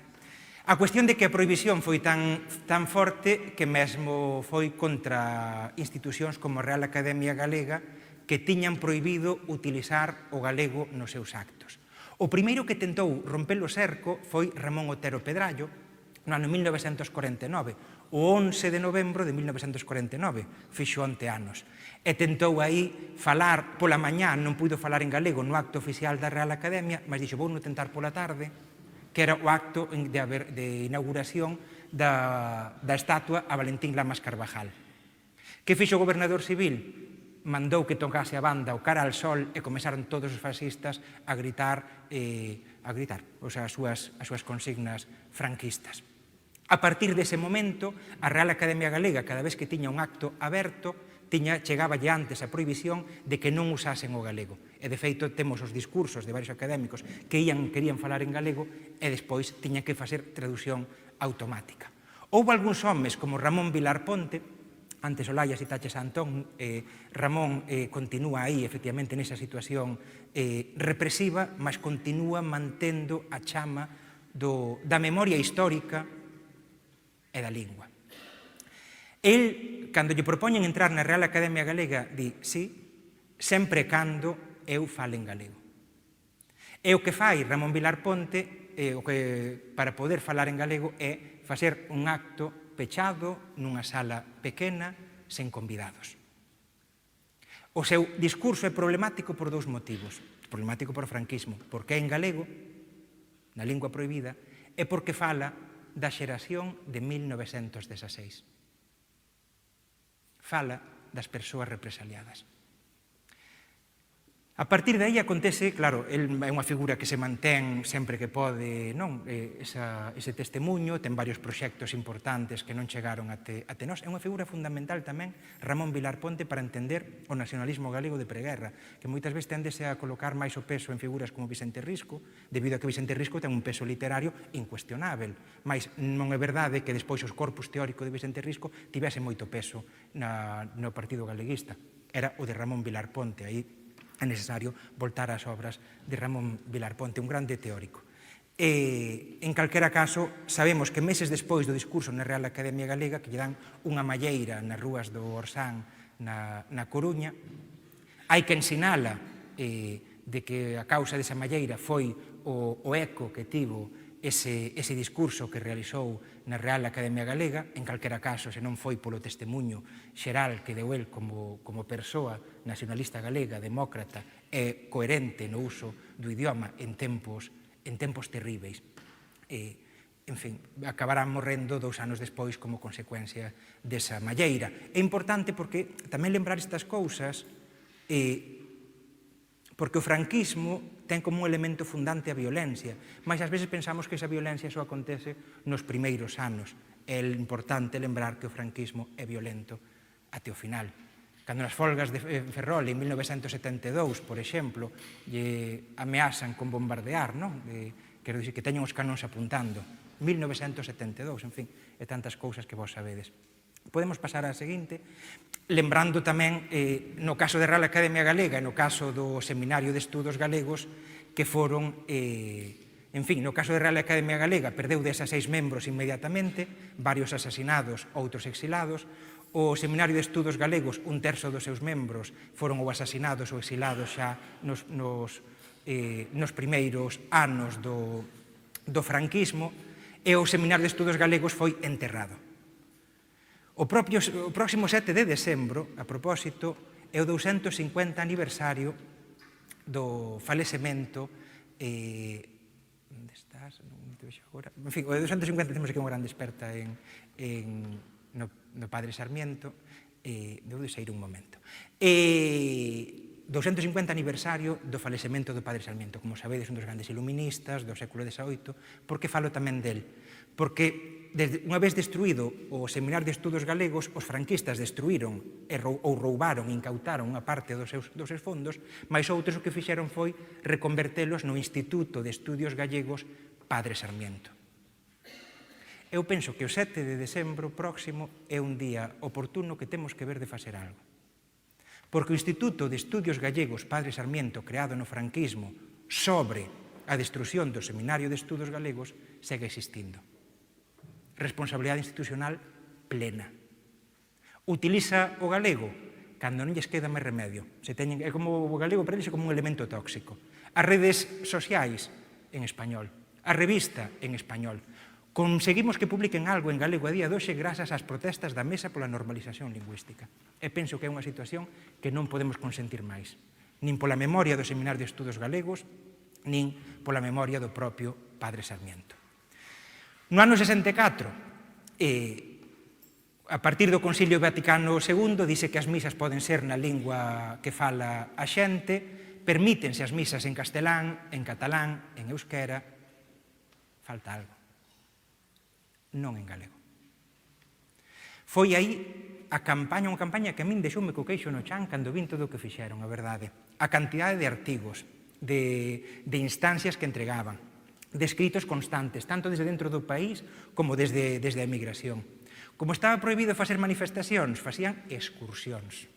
A cuestión de que a prohibición foi tan forte que mesmo foi contra institucións como a Real Academia Galega que tiñan prohibido utilizar o galego nos seus actos. O primeiro que tentou romper o cerco foi Ramón Otero Pedrallo no ano 1949, o 11 de novembro de 1949, fixo 11 anos. E tentou aí falar pola mañá, non puido falar en galego no acto oficial da Real Academia, mas dixo, vou non tentar pola tarde, que era o acto de inauguración da estatua a Valentín Lamas Carvajal. Que fixo o gobernador civil? Mandou que tocase a banda o Cara al Sol e começaron todos os fascistas a gritar as súas consignas franquistas. A partir dese momento, a Real Academia Galega, cada vez que tiña un acto aberto, chegáballe antes a prohibición de que non usasen o galego. E, de feito, temos os discursos de varios académicos que querían falar en galego e despois tiña que facer traducción automática. Houve algúns homes, como Ramón Vilar Ponte, antes Olaya citaches a Antón, Ramón continúa aí, efectivamente, nesa situación represiva, mas continúa mantendo a chama da memoria histórica e da lingua. El, cando lle propoñen entrar na Real Academia Galega, di, sí, sempre e cando eu fale en galego. E o que fai Ramón Vilar Ponte, para poder falar en galego, é facer un acto pechado nunha sala pequena, sen convidados. O seu discurso é problemático por dous motivos. Problemático por franquismo, porque é en galego, na lingua prohibida, e porque fala da xeración de 1916. Fala das persoas represaliadas. A partir de aí acontece, claro, el é unha figura que se mantén sempre que pode, non, ese testemunho, ten varios proxectos importantes que non chegaron até nós. É unha figura fundamental tamén, Ramón Vilar Ponte, para entender o nacionalismo galego de preguerra, que moitas veces tendese a colocar máis o peso en figuras como Vicente Risco, debido a que Vicente Risco ten un peso literario incuestionável, mas non é verdade que despois os corpus teórico de Vicente Risco tivese moito peso no Partido Galeguista. Era o de Ramón Vilar Ponte, aí é necesario voltar ás obras de Ramón Vilar Ponte, un grande teórico. En calquera caso, sabemos que meses despois do discurso na Real Academia Galega, que lle dan unha malleira nas rúas do Orsán na Coruña, hai quen sinala de que a causa desa malleira foi o eco que tivo ese discurso que realizou na Real Academia Galega, en calquera caso, se non foi polo testemunho xeral que deu el como persoa nacionalista galega, demócrata e coherente no uso do idioma en tempos terríveis. En fin, acabarán morrendo 2 anos despois como consecuencia desa malleira. É importante porque tamén lembrar estas cousas, porque o franquismo ten como un elemento fundante a violencia, mas ás veces pensamos que esa violencia só acontece nos primeiros anos. É importante lembrar que o franquismo é violento até o final. Cando nas folgas de Ferrol en 1972, por exemplo, lle ameaçan con bombardear, non? Quero dicir que teñen os canóns apuntando. 1972, en fin, e tantas cousas que vos sabedes. Podemos pasar á seguinte, lembrando tamén, no caso da Real Academia Galega e no caso do Seminario de Estudos Galegos, que foron, en fin, no caso da Real Academia Galega, perdeu 16 membros inmediatamente, varios asasinados, outros exilados. O Seminario de Estudos Galegos, 1/3 dos seus membros foron ou asasinados ou exilados xa nos primeiros anos do franquismo, e o Seminario de Estudos Galegos foi enterrado. O próximo 7 de decembro, a propósito, é o 250 aniversario do falecemento, onde estás? Non te vexo agora. En fin, o 250 temos aquí unha grande experta no Padre Sarmiento, debo de sair un momento. 250 aniversario do falecemento do Padre Sarmiento. Como sabedes, un dos grandes iluministas do século XVIII. Por que falo tamén del? Porque, unha vez destruído o Seminario de Estudos Galegos, os franquistas destruíron ou roubaron, incautaron unha parte dos seus fondos, mas outros o que fixeron foi reconvertelos no Instituto de Estudios Gallegos Padre Sarmiento. Eu penso que o 7 de decembro próximo é un día oportuno que temos que ver de facer algo. Porque o Instituto de Estudios Gallegos Padre Sarmiento, creado no franquismo sobre a destrución do Seminario de Estudos Galegos, segue existindo. Responsabilidade institucional plena. Utiliza o galego cando non lles queda máis remedio. É como o galego para eles é como un elemento tóxico. As redes sociais en español, a revista en español. Conseguimos que publiquen algo en galego a día de hoxe grazas ás protestas da Mesa pola normalización lingüística. E penso que é unha situación que non podemos consentir máis, nin pola memoria do Seminario de Estudos Galegos, nin pola memoria do propio Padre Sarmiento. No ano 64, a partir do Concilio Vaticano II, dice que as misas poden ser na lingua que fala a xente, permítense as misas en castelán, en catalán, en euskera, falta algo. Non en galego. Foi aí a campaña, unha campaña que a min deixoume co queixo no chan cando vin todo o que fixeron, a verdade. A cantidade de artigos, de instancias que entregaban, de escritos constantes, tanto desde dentro do país como desde a emigración. Como estaba prohibido facer manifestacións, facían excursións.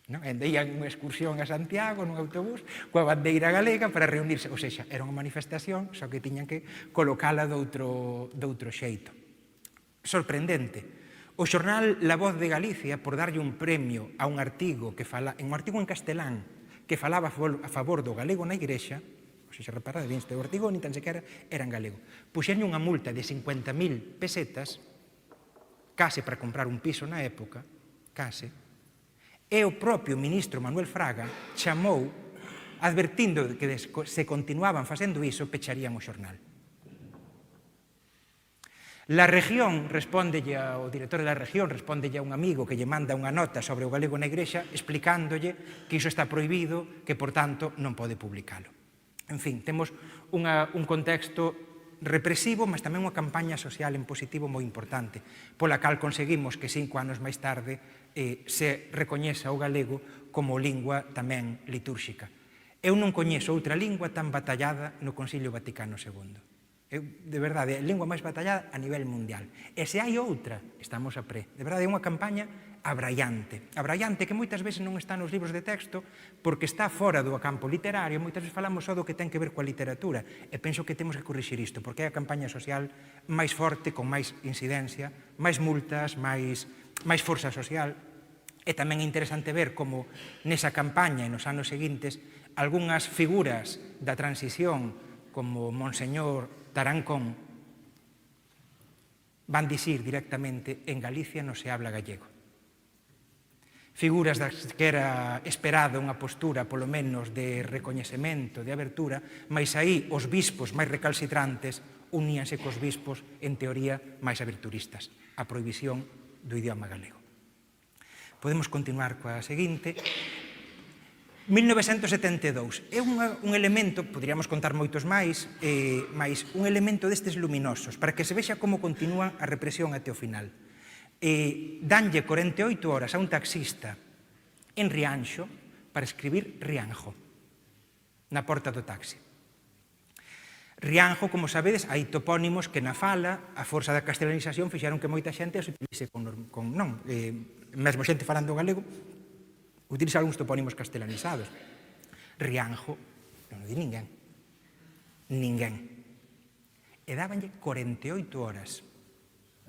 Ían unha excursión a Santiago nun autobús coa bandeira galega para reunirse. Ou seja, era unha manifestación, só que tiñan que colocala doutro xeito. Sorprendente. O xornal La Voz de Galicia, por darlle un premio a un artigo en castelán que falaba a favor do galego na igrexa, ou seja, reparade ben, este artigo ni tan sequera era en galego, puxenlle unha multa de 50.000 pesetas, case para comprar un piso na época, case, e o propio ministro Manuel Fraga chamou, advertindo que se continuaban facendo iso, pecharían o xornal. La Región respóndelle ao director da Región, respóndelle a un amigo que lle manda unha nota sobre o galego na igrexa explicándolle que iso está prohibido, que, por tanto, non pode publicalo. En fin, temos un contexto represivo, mas tamén unha campaña social en positivo moi importante, pola cal conseguimos que 5 anos máis tarde se recoñeza o galego como lingua tamén litúrxica. Eu non coñezo outra lingua tan batallada no Concilio Vaticano II. De verdade, é a lingua máis batallada a nivel mundial. E se hai outra, estamos a pre. De verdade, é unha campaña abraiante. Abraiante que moitas veces non está nos libros de texto porque está fora do campo literario. Moitas veces falamos só do que ten que ver coa literatura. E penso que temos que corrixir isto, porque é a campaña social máis forte, con máis incidencia, máis multas, máis forza social. E tamén é interesante ver como nesa campaña e nos anos seguintes algunhas figuras da transición como Monseñor Tarancón, van dicir directamente en Galicia non se habla gallego. Figuras das que era esperada unha postura, polo menos, de recoñecemento, de abertura, mas aí os bispos máis recalcitrantes uníanse cos bispos, en teoría, máis aberturistas, a prohibición do idioma galego. Podemos continuar coa seguinte. 1972 é un elemento, poderíamos contar moitos máis, mas un elemento destes luminosos, para que se vexa como continúa a represión até o final. Danlle 48 horas a un taxista en Rianxo para escribir Rianjo na porta do taxi. Rianjo, como sabedes, hai topónimos que na fala, a forza da castelanización, fixeron que moita xente os utilice mesmo xente falando galego, utiliza algúns topónimos castelanizados. Rianjo, non o di ninguén. Ninguén. E dábanlle 48 horas.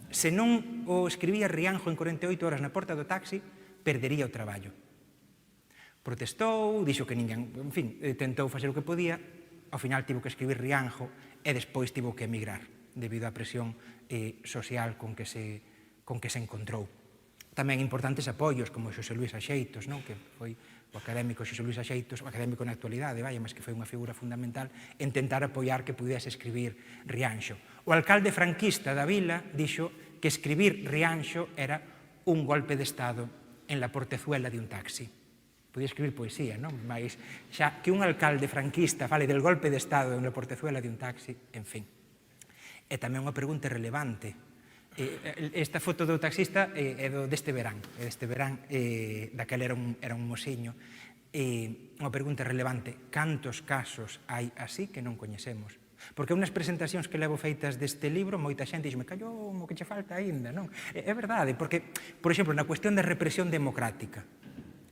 Se non o escribía Rianjo en 48 horas na porta do taxi, perdería o traballo. Protestou, dixo que ninguén, en fin, tentou facer o que podía, ao final tivo que escribir Rianjo e despois tivo que emigrar debido á presión social con que se encontrou. Tamén importantes apoios como Xosé Luís Axeitos, que foi o académico Xosé Luís Axeitos, o académico na actualidade, mas que foi unha figura fundamental en tentar apoiar que pudese escribir Rianxo. O alcalde franquista da vila dixo que escribir Rianxo era un golpe de Estado en la portezuela de un taxi. Podía escribir poesía, mas xa que un alcalde franquista fale del golpe de Estado en la portezuela de un taxi, en fin. E tamén unha pregunta relevante. Esta foto do taxista é deste verán, daquela era un mosiño. Unha pregunta relevante: cantos casos hai así que non coñecemos? Porque unhas presentacións que levo feitas deste libro, moita xente dixme, callou, o que che falta aínda, non? É verdade, porque, por exemplo, na cuestión da represión democrática,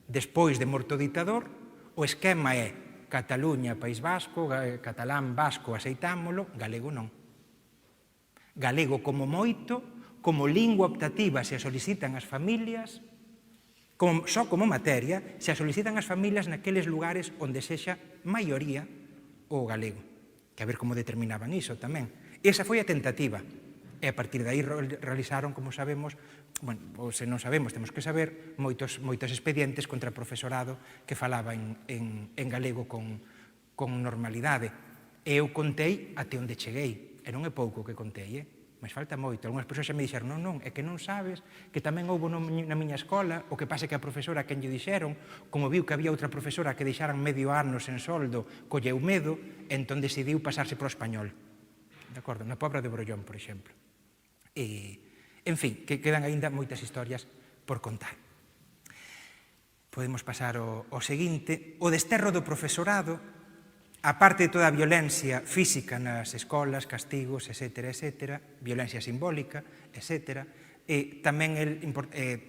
despois de morto o ditador, o esquema é Cataluña, País Vasco, catalán, vasco, aceitámolo, galego non. Galego como moito, como lingua optativa se a solicitan as familias, só como materia, se a solicitan as familias naqueles lugares onde sexa maioría o galego. Que a ver como determinaban iso tamén. Esa foi a tentativa. E a partir de aí realizaron, como sabemos, ou se non sabemos, temos que saber, moitos expedientes contra profesorado que falaba en galego con normalidade. E eu contei até onde cheguei. E non é pouco que contei, mas falta moito. Algúnas persoas xa me dixeron, non, é que non sabes que tamén houve na miña escola, o que pasa que a profesora quen lle dixeron, como viu que había outra profesora que deixaran medio ano sen soldo, colleu medo, entón decidiu pasarse pro español. De acordo? Na Pobra de Brollón, por exemplo. En fin, que quedan aínda moitas historias por contar. Podemos pasar ao seguinte. O desterro do profesorado, a parte de toda a violencia física nas escolas, castigos, etc., violencia simbólica, etc., tamén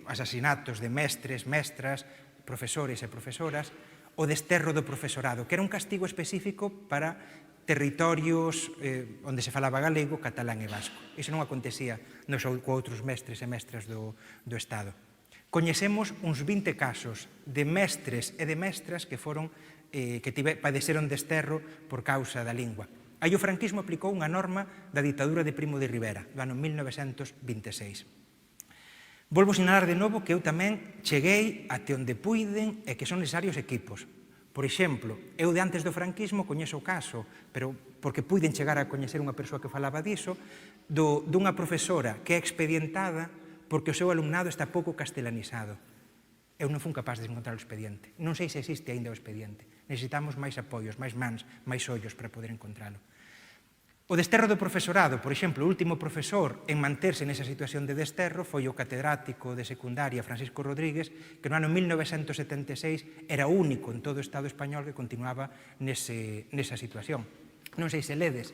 asasinatos de mestres, mestras, profesores e profesoras, o desterro do profesorado, que era un castigo específico para territorios onde se falaba galego, catalán e vasco. Iso non acontecía co outros mestres e mestras do Estado. Coñecemos uns 20 casos de mestres e de mestras que padeceron desterro por causa da lingua. Aí o franquismo aplicou unha norma da ditadura de Primo de Rivera, do ano 1926. Volvo sinalar de novo que eu tamén cheguei até onde puiden e que son necesarios equipos. Por exemplo, eu de antes do franquismo coñezo o caso, pero porque puiden chegar a coñecer unha persoa que falaba diso, dunha profesora que é expedientada porque o seu alumnado está pouco castelanizado. Eu non fun capaz de encontrar o expediente. Non sei se existe aínda o expediente. Necesitamos máis apoios, máis mans, máis ollos para poder encontralo. O desterro do profesorado, por exemplo, o último profesor en manterse nesa situación de desterro foi o catedrático de secundaria Francisco Rodríguez, que no ano 1976 era o único en todo o Estado español que continuaba nesa situación. Non sei se ledes.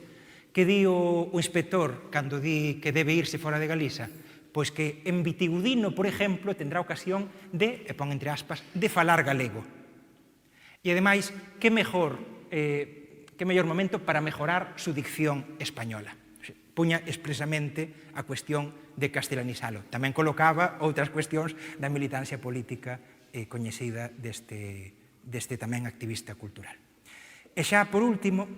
Que di o inspector cando di que debe irse fora de Galiza? Pois que en Vitigudino, por exemplo, tendrá ocasión de, e pon entre aspas, de falar galego. E, ademais, que mellor momento para mejorar su dicción española. Puña expresamente a cuestión de castelanizalo. Tamén colocaba outras cuestións da militancia política coñecida deste tamén activista cultural. E xa, por último,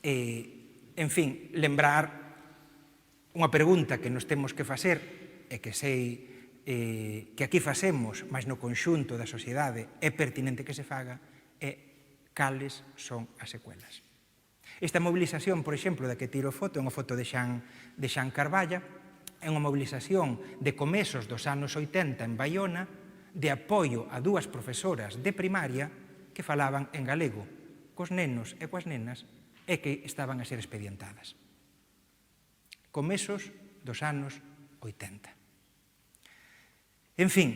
En fin, lembrar unha pregunta que nos temos que facer e que sei que aquí facemos, mas no conxunto da sociedade é pertinente que se faga, é cales son as secuelas. Esta mobilización, por exemplo, da que tiro foto, é unha foto de Xan Carballa, é unha mobilización de comezos dos anos 80 en Baiona, de apoio a dúas profesoras de primaria que falaban en galego cos nenos e coas nenas e que estaban a ser expedientadas. Comezos dos anos 80. En fin,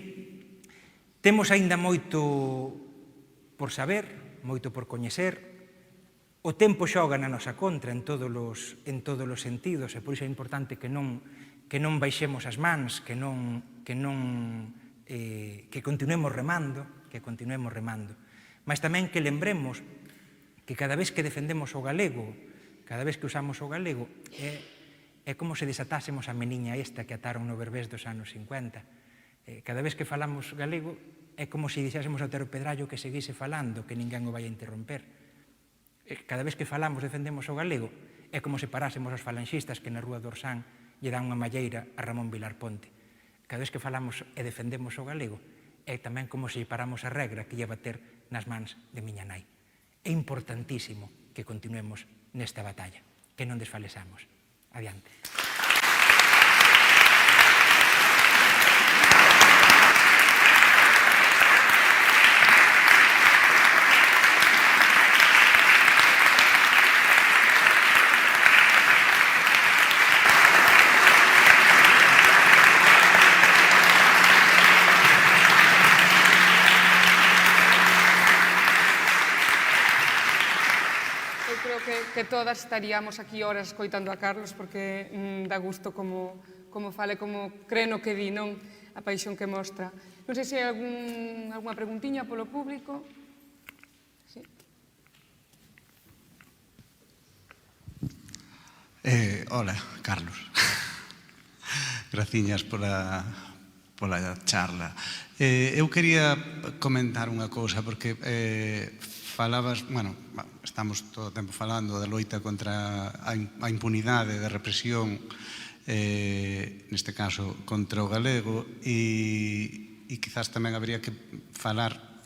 temos aínda moito por saber, moito por coñecer. O tempo xoga na nosa contra en todos os sentidos e por iso é importante que non baixemos as mans, que continuemos remando, mas tamén que lembremos que cada vez que defendemos o galego, cada vez que usamos o galego, é como se desatásemos a meniña esta que ataron no Berbés dos anos 50. Cada vez que falamos galego é como se dixésemos ao Tero Pedrallo que seguise falando, que ninguén o vai a interromper. Cada vez que falamos, defendemos o galego, é como se parásemos os falanxistas que na Rúa do Orsán lle dan unha malleira a Ramón Vilar Ponte. Cada vez que falamos e defendemos o galego, é tamén como se lle paramos a regra que lle bater nas mans de miña nai. É importantísimo que continuemos nesta batalla, que non desfalesamos. Adiante. Que todas estaríamos aquí horas escoitando a Carlos porque dá gusto como fale, como cree no que di, non? A paixón que mostra. Non sei se hai algunha preguntiña polo público. Sí. Hola, Carlos. Graciñas pola charla. Eu quería comentar unha cousa, porque falabas, bueno, estamos todo o tempo falando da loita contra a impunidade, da represión, neste caso contra o galego, e quizás tamén habría que falar,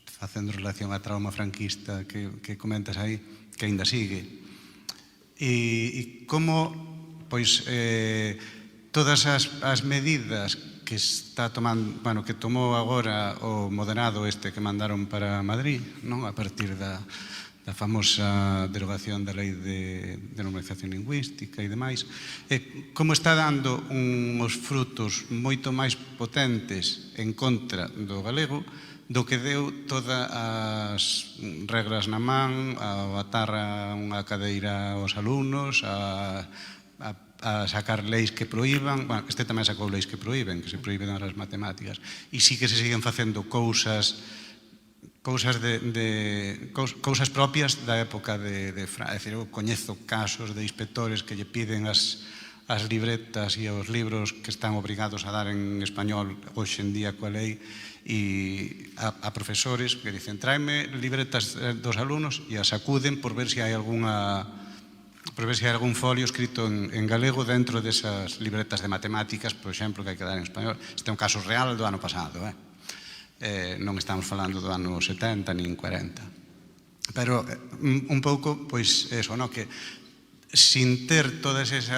facendo relación á trauma franquista que comentas aí, que aínda sigue, e como, todas as medidas que está tomando, bueno, que tomou agora o moderado este que mandaron para Madrid, non? A partir da famosa derogación da lei de normalización lingüística e demais, como está dando uns frutos moito máis potentes en contra do galego do que deu todas as regras na man, a atar unha cadeira aos alumnos, a sacar leis que proíban, bueno, este tamén sacou leis que proíben, que se proíben as matemáticas, e sí que se siguen facendo cousas propias da época de Francia. É dicir, eu coñezo casos de inspectores que lle piden as libretas e os libros que están obrigados a dar en español hoxe en día coa lei, e a profesores que dicen tráeme libretas dos alumnos e as sacuden por ver se hai algún folio escrito en galego dentro desas libretas de matemáticas, por exemplo, que hai que dar en español. Este é un caso real do ano pasado, non estamos falando do ano 70 nin 40. Pero un pouco, pois, eso, que sin ter todos eses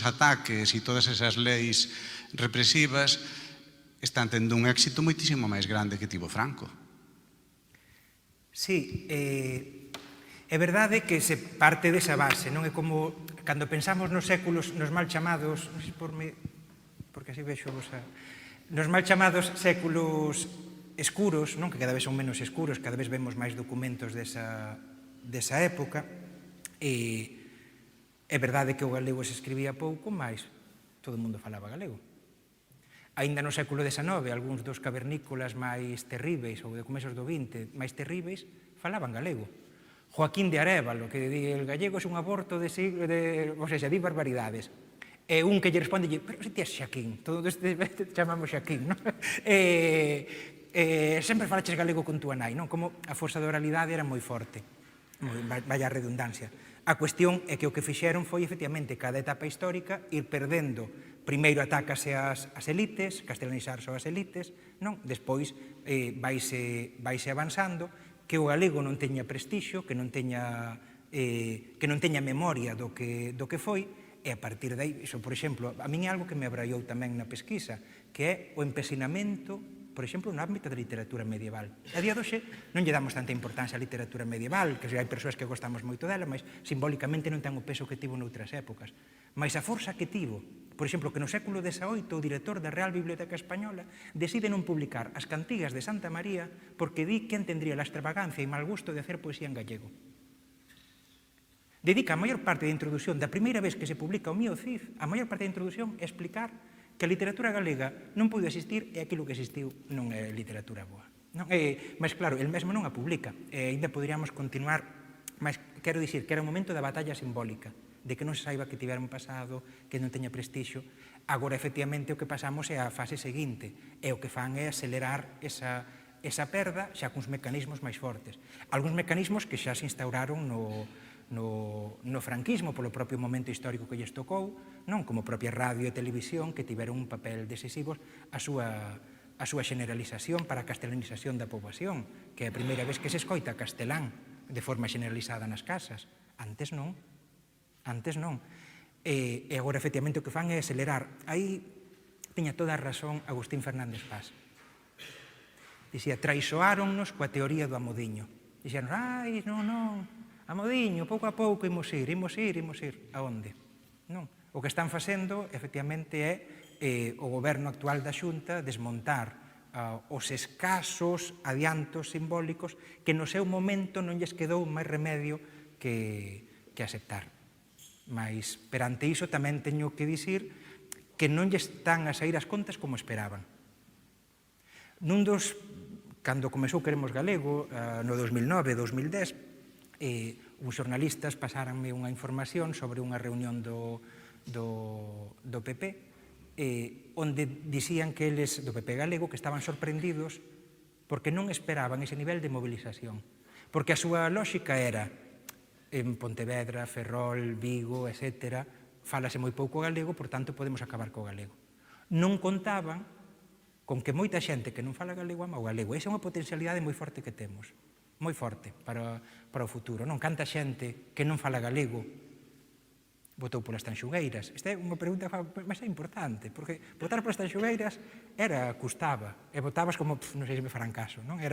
ataques e todas esas leis represivas, están tendo un éxito moitísimo máis grande que tivo Franco. Sí, é verdade que se parte desa base, non é como cando pensamos nos séculos, nos mal chamados, non sei porque así vexo nos mal chamados séculos escuros, non, que cada vez son menos escuros, cada vez vemos máis documentos desa época, e é verdade que o galego se escribía pouco, mas todo o mundo falaba galego. Aínda no século XIX, algúns dos cavernícolas máis terríveis, ou de comezos do XX, máis terríveis, falaban galego. Joaquín de Arévalo, que di, el gallego é un aborto de siglo, ou seja, di barbaridades. E un que lle responde, pero se ti és Xaquín, todos te chamamos Xaquín, non? Sempre falaches galego con túa nai, non? Como a forza da oralidade era moi forte. Vaya redundancia. A cuestión é que o que fixeron foi, efectivamente, cada etapa histórica ir perdendo. Primeiro atácase as elites, castelanizarse as elites, non? Despois vaise avanzando, que o galego non teña prestixio, que non teña memoria do que foi, e a partir de aí, iso, por exemplo, a min é algo que me abraiou tamén na pesquisa, que é o empecinamento, por exemplo, no ámbito da literatura medieval. A día de hoxe non lle damos tanta importancia á literatura medieval, que hai persoas que gostamos moito dela, mas simbólicamente non ten o peso que tivo noutras épocas. Mas a forza que tivo, por exemplo, que no século XVIII o director da Real Biblioteca Española decide non publicar as cantigas de Santa María porque di que tendría la extravagancia e mal gusto de hacer poesía en gallego. Dedica a maior parte da introdución, da primeira vez que se publica o Mío Cid, a maior parte da introdución é explicar que a literatura galega non pudo existir e aquilo que existiu non é literatura boa. Mas claro, el mesmo non a publica, e ainda poderíamos continuar, mas quero dicir que era un momento da batalla simbólica, de que non se saiba que tivera un pasado, que non teña prestixio. Agora, efectivamente, o que pasamos é a fase seguinte, e o que fan é acelerar esa perda xa cuns mecanismos máis fortes. Algúns mecanismos que xa se instauraron no franquismo, polo propio momento histórico que lles tocou, non como propia radio e televisión que tiveron un papel decisivo a súa generalización para a castelanización da poboación, que é a primeira vez que se escoita castelán de forma generalizada nas casas. Antes non. E agora, efectivamente, o que fan é acelerar. Aí tiña toda a razón Agustín Fernández Paz. Dicía, traizoáronnos coa teoría do Amodiño. Dixeron, non, Amodiño, pouco a pouco imos ir. A onde? Non. O que están facendo, efectivamente, é o goberno actual da Xunta desmontar os escasos adiantos simbólicos que no seu momento non lles quedou máis remedio que aceptar. Mas, perante iso, tamén teño que dicir que non lles están a sair as contas como esperaban. Cando comezou Queremos Galego, no 2009, 2010, uns xornalistas pasáranme unha información sobre unha reunión do PP, onde dicían que eles, do PP galego, que estaban sorprendidos porque non esperaban ese nivel de movilización. Porque a súa lógica era, en Pontevedra, Ferrol, Vigo, etc., fálase moi pouco galego, por tanto podemos acabar co galego. Non contaban con que moita xente que non fala galego ama o galego. Esa é unha potencialidade moi forte que temos, moi forte para o futuro. Non canta xente que non fala galego votou polas Tanxugueiras. Esta é unha pregunta, mas é importante, porque votar polas Tanxugueiras custaba, e votabas como, non sei se me farán caso, non? E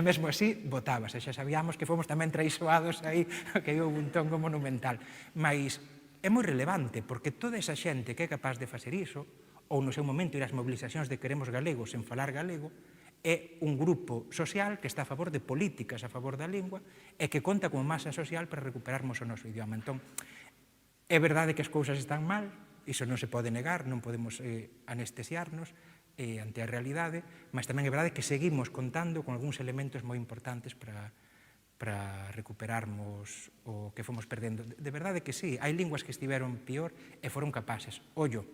mesmo así, votabas, e xa sabíamos que fomos tamén traizoados aí, que houve un tongo monumental. Mas é moi relevante, porque toda esa xente que é capaz de facer iso, ou no seu momento ir ás mobilizacións de Queremos Galego sen falar galego, é un grupo social que está a favor de políticas a favor da lingua e que conta como masa social para recuperarmos o noso idioma. Entón, é verdade que as cousas están mal, iso non se pode negar, non podemos anestesiarnos ante a realidade, mas tamén é verdade que seguimos contando con algúns elementos moi importantes para recuperarmos o que fomos perdendo. De verdade que sí, hai linguas que estiveron pior e foron capaces. Ollo,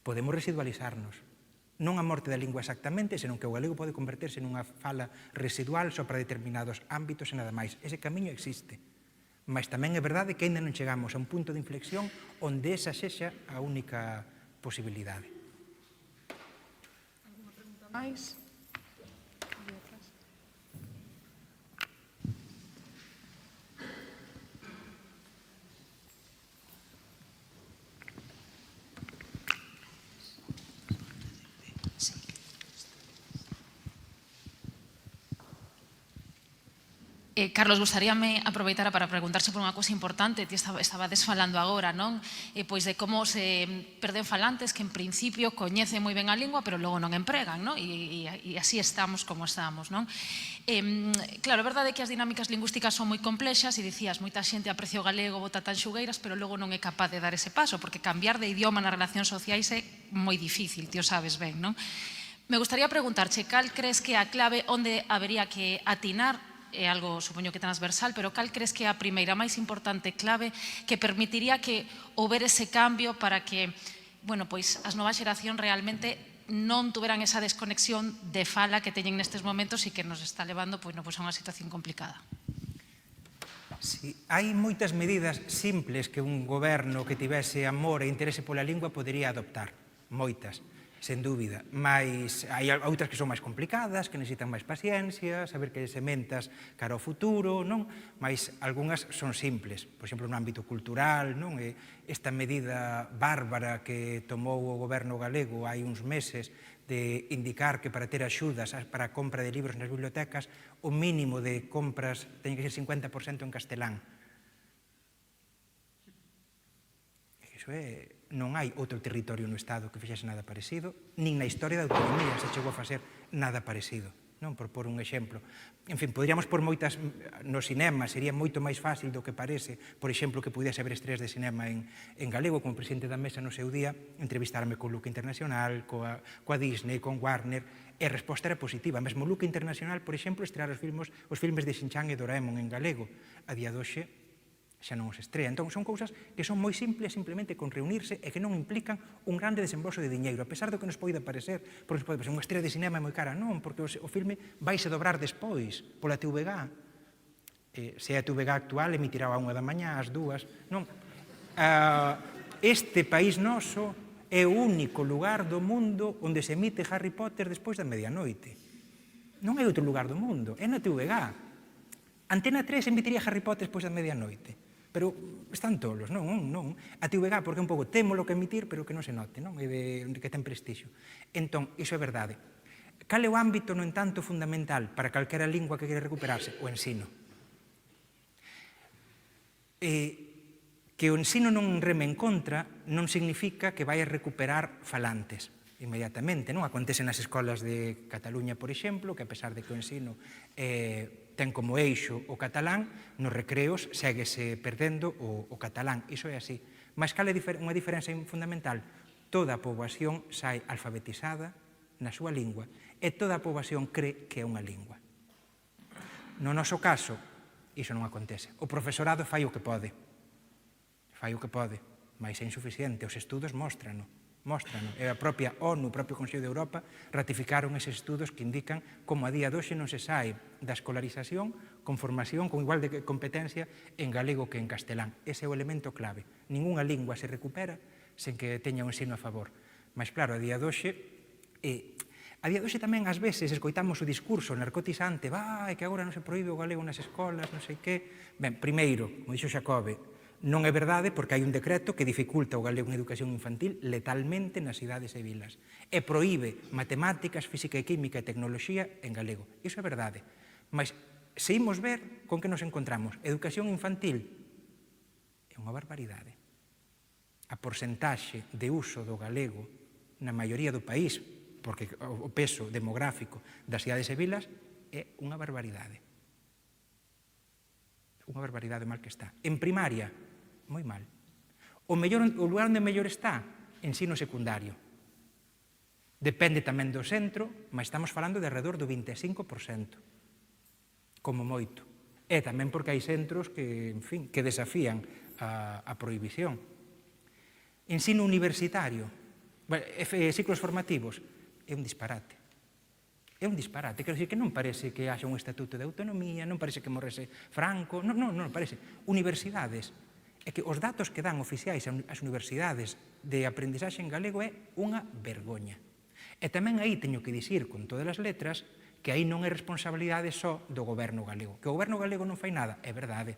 podemos residualizarnos. Non a morte da lingua exactamente, senón que o galego pode converterse nunha fala residual só para determinados ámbitos e nada máis. Ese camiño existe. Mas tamén é verdade que ainda non chegamos a un punto de inflexión onde esa sexa a única posibilidade. Alguna pregunta máis? Carlos, gustaríame aproveitar para preguntarse por unha cousa importante. Ti estabades falando agora, non? Pois de como se perden falantes que en principio coñecen moi ben a lingua, pero logo non empregan, non? E así estamos como estamos, non? Claro, é verdade que as dinámicas lingüísticas son moi complexas e dicías, moita xente aprecia o galego, vota Tanxugueiras, pero logo non é capaz de dar ese paso, porque cambiar de idioma nas relacións sociais é moi difícil, ti o sabes ben, non? Me gustaría preguntarche, cal crees que a clave onde habería que atinar é algo, supoño que transversal, pero cal crees que é a primeira máis importante clave que permitiría que houber ese cambio para que, bueno, pois as novas xeracións realmente non tuveran esa desconexión de fala que teñen nestes momentos e que nos está levando, pois, a unha situación complicada? Si hai moitas medidas simples que un goberno que tivese amor e interese pola lingua podería adoptar, moitas, sen dúbida, mas hai outras que son máis complicadas, que necesitan máis paciencia, saber que sementas cara ao futuro, non? Mas algunhas son simples, por exemplo, no ámbito cultural, non? Esta medida bárbara que tomou o goberno galego hai uns meses de indicar que para ter axudas para a compra de libros nas bibliotecas o mínimo de compras teñen que ser 50% en castelán. Iso é... Non hai outro territorio no Estado que fixese nada parecido, nin na historia da autonomía se chegou a facer nada parecido, non? Por pôr un exemplo. En fin, poderíamos pôr moitas... No cinema sería moito máis fácil do que parece, por exemplo, que pudiese haber estreas de cinema en galego, como presidente da mesa no seu día, entrevistarme co Luca Internacional, coa Disney, con Warner, e a resposta era positiva. Mesmo o Luca Internacional, por exemplo, estrear os filmes de Shin-chan e Doraemon en galego. A día doxe xa non os estrea. Entón, son cousas que son moi simples simplemente con reunirse e que non implican un grande desembolso de diñeiro, a pesar do que nos poida parecer, porque nos pode parecer unha estrela de cinema moi cara, non, porque o filme vaise dobrar despois, pola TVG. Se é a TVG actual, emitirá a 1 da mañá, ás 2, non? Este país noso é o único lugar do mundo onde se emite Harry Potter despois da medianoite. Non hai outro lugar do mundo, é na TVG. Antena 3 emitiría Harry Potter despois da medianoite. Pero están tolos, non. A TVG, porque un pouco temo lo que emitir, pero que non se note, non? Que ten prestixio. Entón, iso é verdade. Cal é o ámbito, no entanto, fundamental para calquera lingua que quere recuperarse? O ensino. Que o ensino non reme en contra non significa que vai a recuperar falantes inmediatamente, non? Acontece nas escolas de Cataluña, por exemplo, que a pesar de que o ensino ten como eixo o catalán, nos recreos séguese perdendo o catalán, iso é así. Mas cal é unha diferenza fundamental? Toda a poboación sai alfabetizada na súa lingua e toda a poboación cree que é unha lingua. No noso caso, iso non acontece. O profesorado fai o que pode, mas é insuficiente, os estudos móstrano. E a propia ONU, o propio Consello de Europa, ratificaron eses estudos que indican como a día de hoxe non se sae da escolarización con formación, con igual de competencia en galego que en castelán. Ese é o elemento clave. Ninguna lingua se recupera sen que teña un ensino a favor. Mas claro, a día de hoxe tamén ás veces escoitamos o discurso narcotizante, que agora non se proíbe o galego nas escolas, non sei que. Ben, primeiro, como dixo Xacobe, non é verdade porque hai un decreto que dificulta o galego en educación infantil letalmente nas cidades e vilas e proíbe matemáticas, física e química e tecnoloxía en galego. Iso é verdade. Mas se imos ver con que nos encontramos, educación infantil é unha barbaridade. A porcentaxe de uso do galego na maioría do país, porque o peso demográfico das cidades e vilas é unha barbaridade. Unha barbaridade mal que está. En primaria, moi mal. O lugar onde mellor está, ensino secundario. Depende tamén do centro, mas estamos falando de alrededor do 25%, como moito. E tamén porque hai centros que, en fin, que desafían a prohibición. Ensino universitario, ciclos formativos, é un disparate. É un disparate, quero dicir que non parece que haxa un estatuto de autonomía, non parece que morrese Franco, non parece. Universidades. É que os datos que dan oficiais as universidades de aprendizaxe en galego é unha vergoña. E tamén aí teño que dicir con todas as letras que aí non é responsabilidade só do goberno galego. Que o goberno galego non fai nada, é verdade.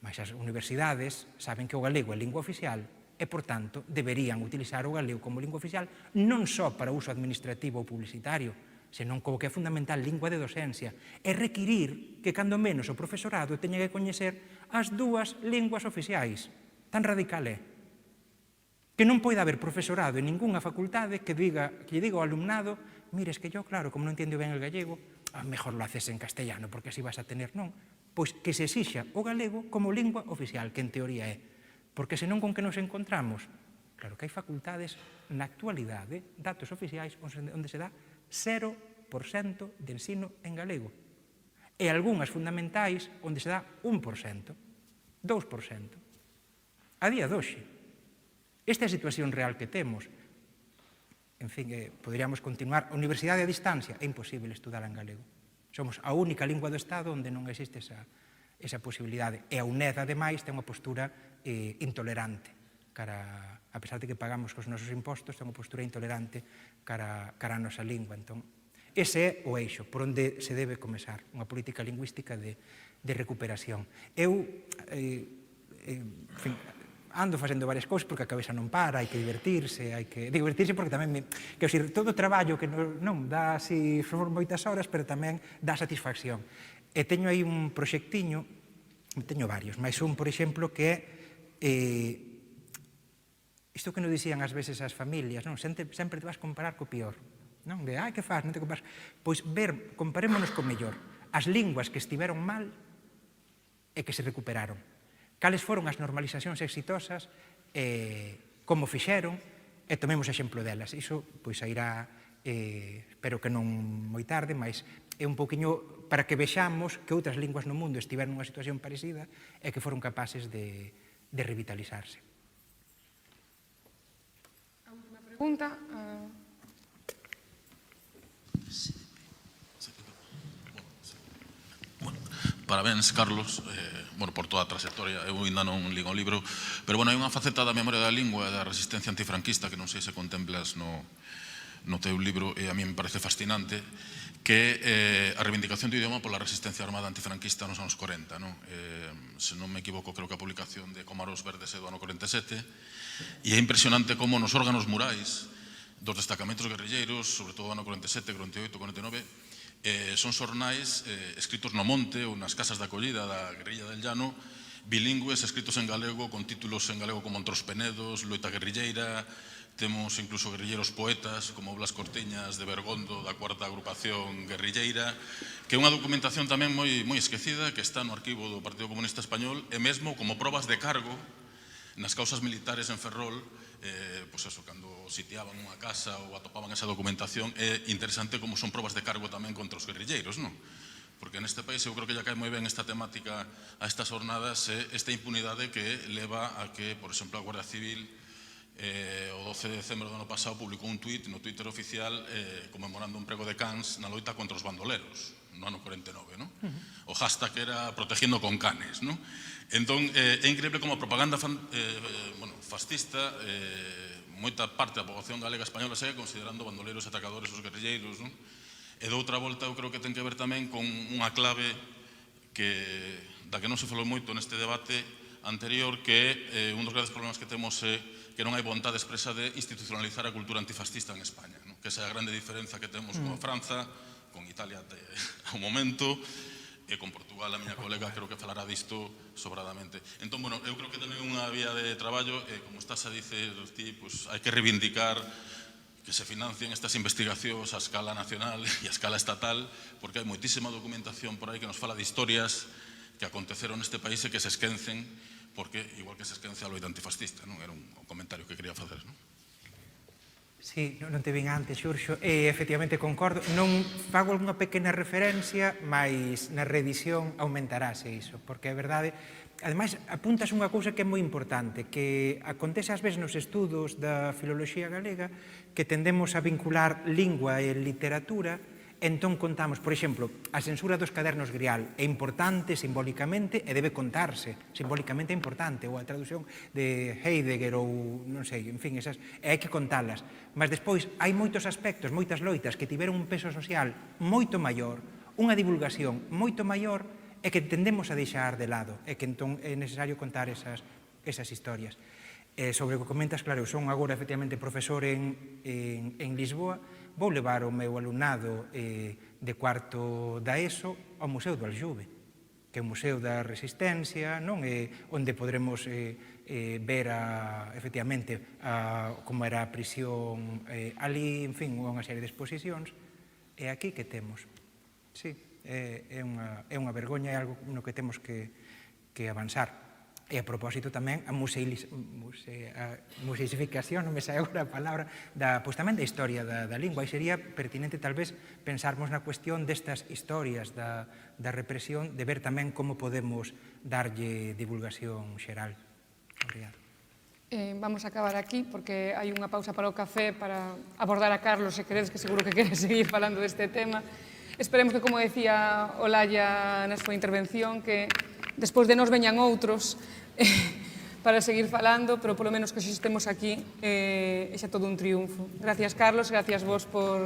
Mas as universidades saben que o galego é lingua oficial e, por tanto, deberían utilizar o galego como lingua oficial non só para uso administrativo ou publicitario, senón como que é fundamental lingua de docencia, e requirir que, cando menos, o profesorado teña que coñecer as dúas linguas oficiais. Tan radical é. Que non pode haber profesorado en ningunha facultade que lle diga ao alumnado, mire, es que yo, claro, como non entendo ben el gallego, mejor lo haces en castellano, porque así vas a tener, non? Pois que se exixa o galego como lingua oficial, que en teoría é. Porque senón con que nos encontramos? Claro que hai facultades na actualidade, datos oficiais, onde se dá 0% de ensino en galego. E algunhas fundamentais onde se dá 1%, 2%. A día de hoxe. Esta é a situación real que temos. En fin, poderíamos continuar. A universidade a distancia é imposible estudar en galego. Somos a única lingua do Estado onde non existe esa posibilidade. E a UNED, ademais, ten unha postura intolerante, a pesar de que pagamos cos nosos impostos, ten unha postura intolerante cara a nosa lingua. Entón, ese é o eixo por onde se debe comezar unha política lingüística de recuperación. Eu, ando facendo varias cousas porque a cabeza non para, hai que divertirse, porque tamén, quero dicir, todo o traballo que non dá así moitas horas, pero tamén dá satisfacción. E teño aí un proxectiño, teño varios, mas un, por exemplo, que é isto que nos dicían ás veces as familias, non? Sempre te vas comparar co pior, non? De, que faz, non te comparas. Pois comparémonos co mellor. As linguas que estiveron mal e que se recuperaron. Cales foron as normalizacións exitosas, como fixeron, e tomemos exemplo delas. Iso, pois, sairá, espero que non moi tarde, mas é un pouquiño para que vexamos que outras linguas no mundo estiveron nunha situación parecida e que foron capaces de revitalizarse. Pregunta. Parabéns, Carlos, por toda a trayectoria. Eu ainda non lín o libro, pero hai unha faceta da memoria da lingua e da resistencia antifranquista que non sei se contemplas no teu libro, e a mí me parece fascinante, que é a reivindicación do idioma pola resistencia armada antifranquista nos anos 40. Se non me equivoco, creo que a publicación de Comaros Verdes é do ano 47, e é impresionante como nos órganos murais dos destacamentos guerrilleiros, sobre todo no ano 47, 48, 49, son xornais escritos no monte ou nas casas de acollida da guerrilla del llano, bilingües, escritos en galego, con títulos en galego como Entros Penedos, Loita Guerrilleira. Temos incluso guerrilleros poetas como Blas Cortiñas de Bergondo, da cuarta agrupación guerrilleira, que é unha documentación tamén moi esquecida, que está no arquivo do Partido Comunista Español, e mesmo como probas de cargo nas causas militares en Ferrol, pois eso, cando sitiaban unha casa ou atopaban esa documentación, é interesante como son probas de cargo tamén contra os guerrilleiros, non? Porque neste país eu creo que ya cae moi ben esta temática a estas jornadas, esta impunidade que leva a que, por exemplo, a Guardia Civil o 12 de decembro do ano pasado publicou un tuit no Twitter oficial conmemorando un prego de Cans na loita contra os bandoleros no ano 49, non? O hashtag era protegiendo con canes, non? Entón, é increíble como a propaganda fascista, moita parte da poboación galega española segue considerando bandoleros e atacadores os guerrilleiros, non? E de outra volta eu creo que ten que ver tamén con unha clave da que non se falou moito neste debate anterior, que é un dos grandes problemas que temos é que non hai vontade expresa de institucionalizar a cultura antifascista en España, que esa é a grande diferenza que temos con Franza, con Italia ao momento, e con Portugal, a miña colega, creo que falará disto sobradamente. Entón, eu creo que tamén unha vía de traballo, como estás a dicer ti, hai que reivindicar que se financien estas investigacións a escala nacional e a escala estatal, porque hai moitísima documentación por aí que nos fala de historias que aconteceron neste país e que se esquecen, porque igual que se esquece a loita antifascista, non? Era un comentario que quería facer, non? Sí, non te vin antes, Xurxo, e efectivamente concordo. Non fago algunha pequena referencia, mas na reedición aumentarase iso, porque é verdade. Ademais, apuntas unha cousa que é moi importante, que acontece ás veces nos estudos da filoloxía galega, que tendemos a vincular lingua e literatura. Entón contamos, por exemplo, a censura dos cadernos Grial é importante simbólicamente e debe contarse, simbólicamente é importante, ou a traducción de Heidegger ou non sei, en fin, esas, e hai que contalas. Mas despois hai moitos aspectos, moitas loitas que tiveron un peso social moito maior, unha divulgación moito maior e que tendemos a deixar de lado, e que entón é necesario contar esas historias. Sobre o que comentas, claro, eu son agora efectivamente profesor en Lisboa, vou levar o meu alumnado de cuarto da ESO ao Museo do Aljube, que é un museo da resistencia, onde podremos ver efectivamente como era a prisión ali, en fin, unha serie de exposicións. E aquí que temos? Sí, é unha vergoña, é algo no que temos que avanzar. E a propósito tamén a museificación, non me sai agora a palabra, tamén da historia da lingua, e sería pertinente tal vez pensarmos na cuestión destas historias da represión, de ver tamén como podemos darlle divulgación xeral. Obrigado. Vamos a acabar aquí, porque hai unha pausa para o café para abordar a Carlos, se queredes, que seguro que quere seguir falando deste tema. Esperemos que, como decía Olaya na súa intervención, que despois de nos veñan outros para seguir falando, pero polo menos que xa estemos aquí, é xa todo un triunfo. Gracias, Carlos, gracias vos por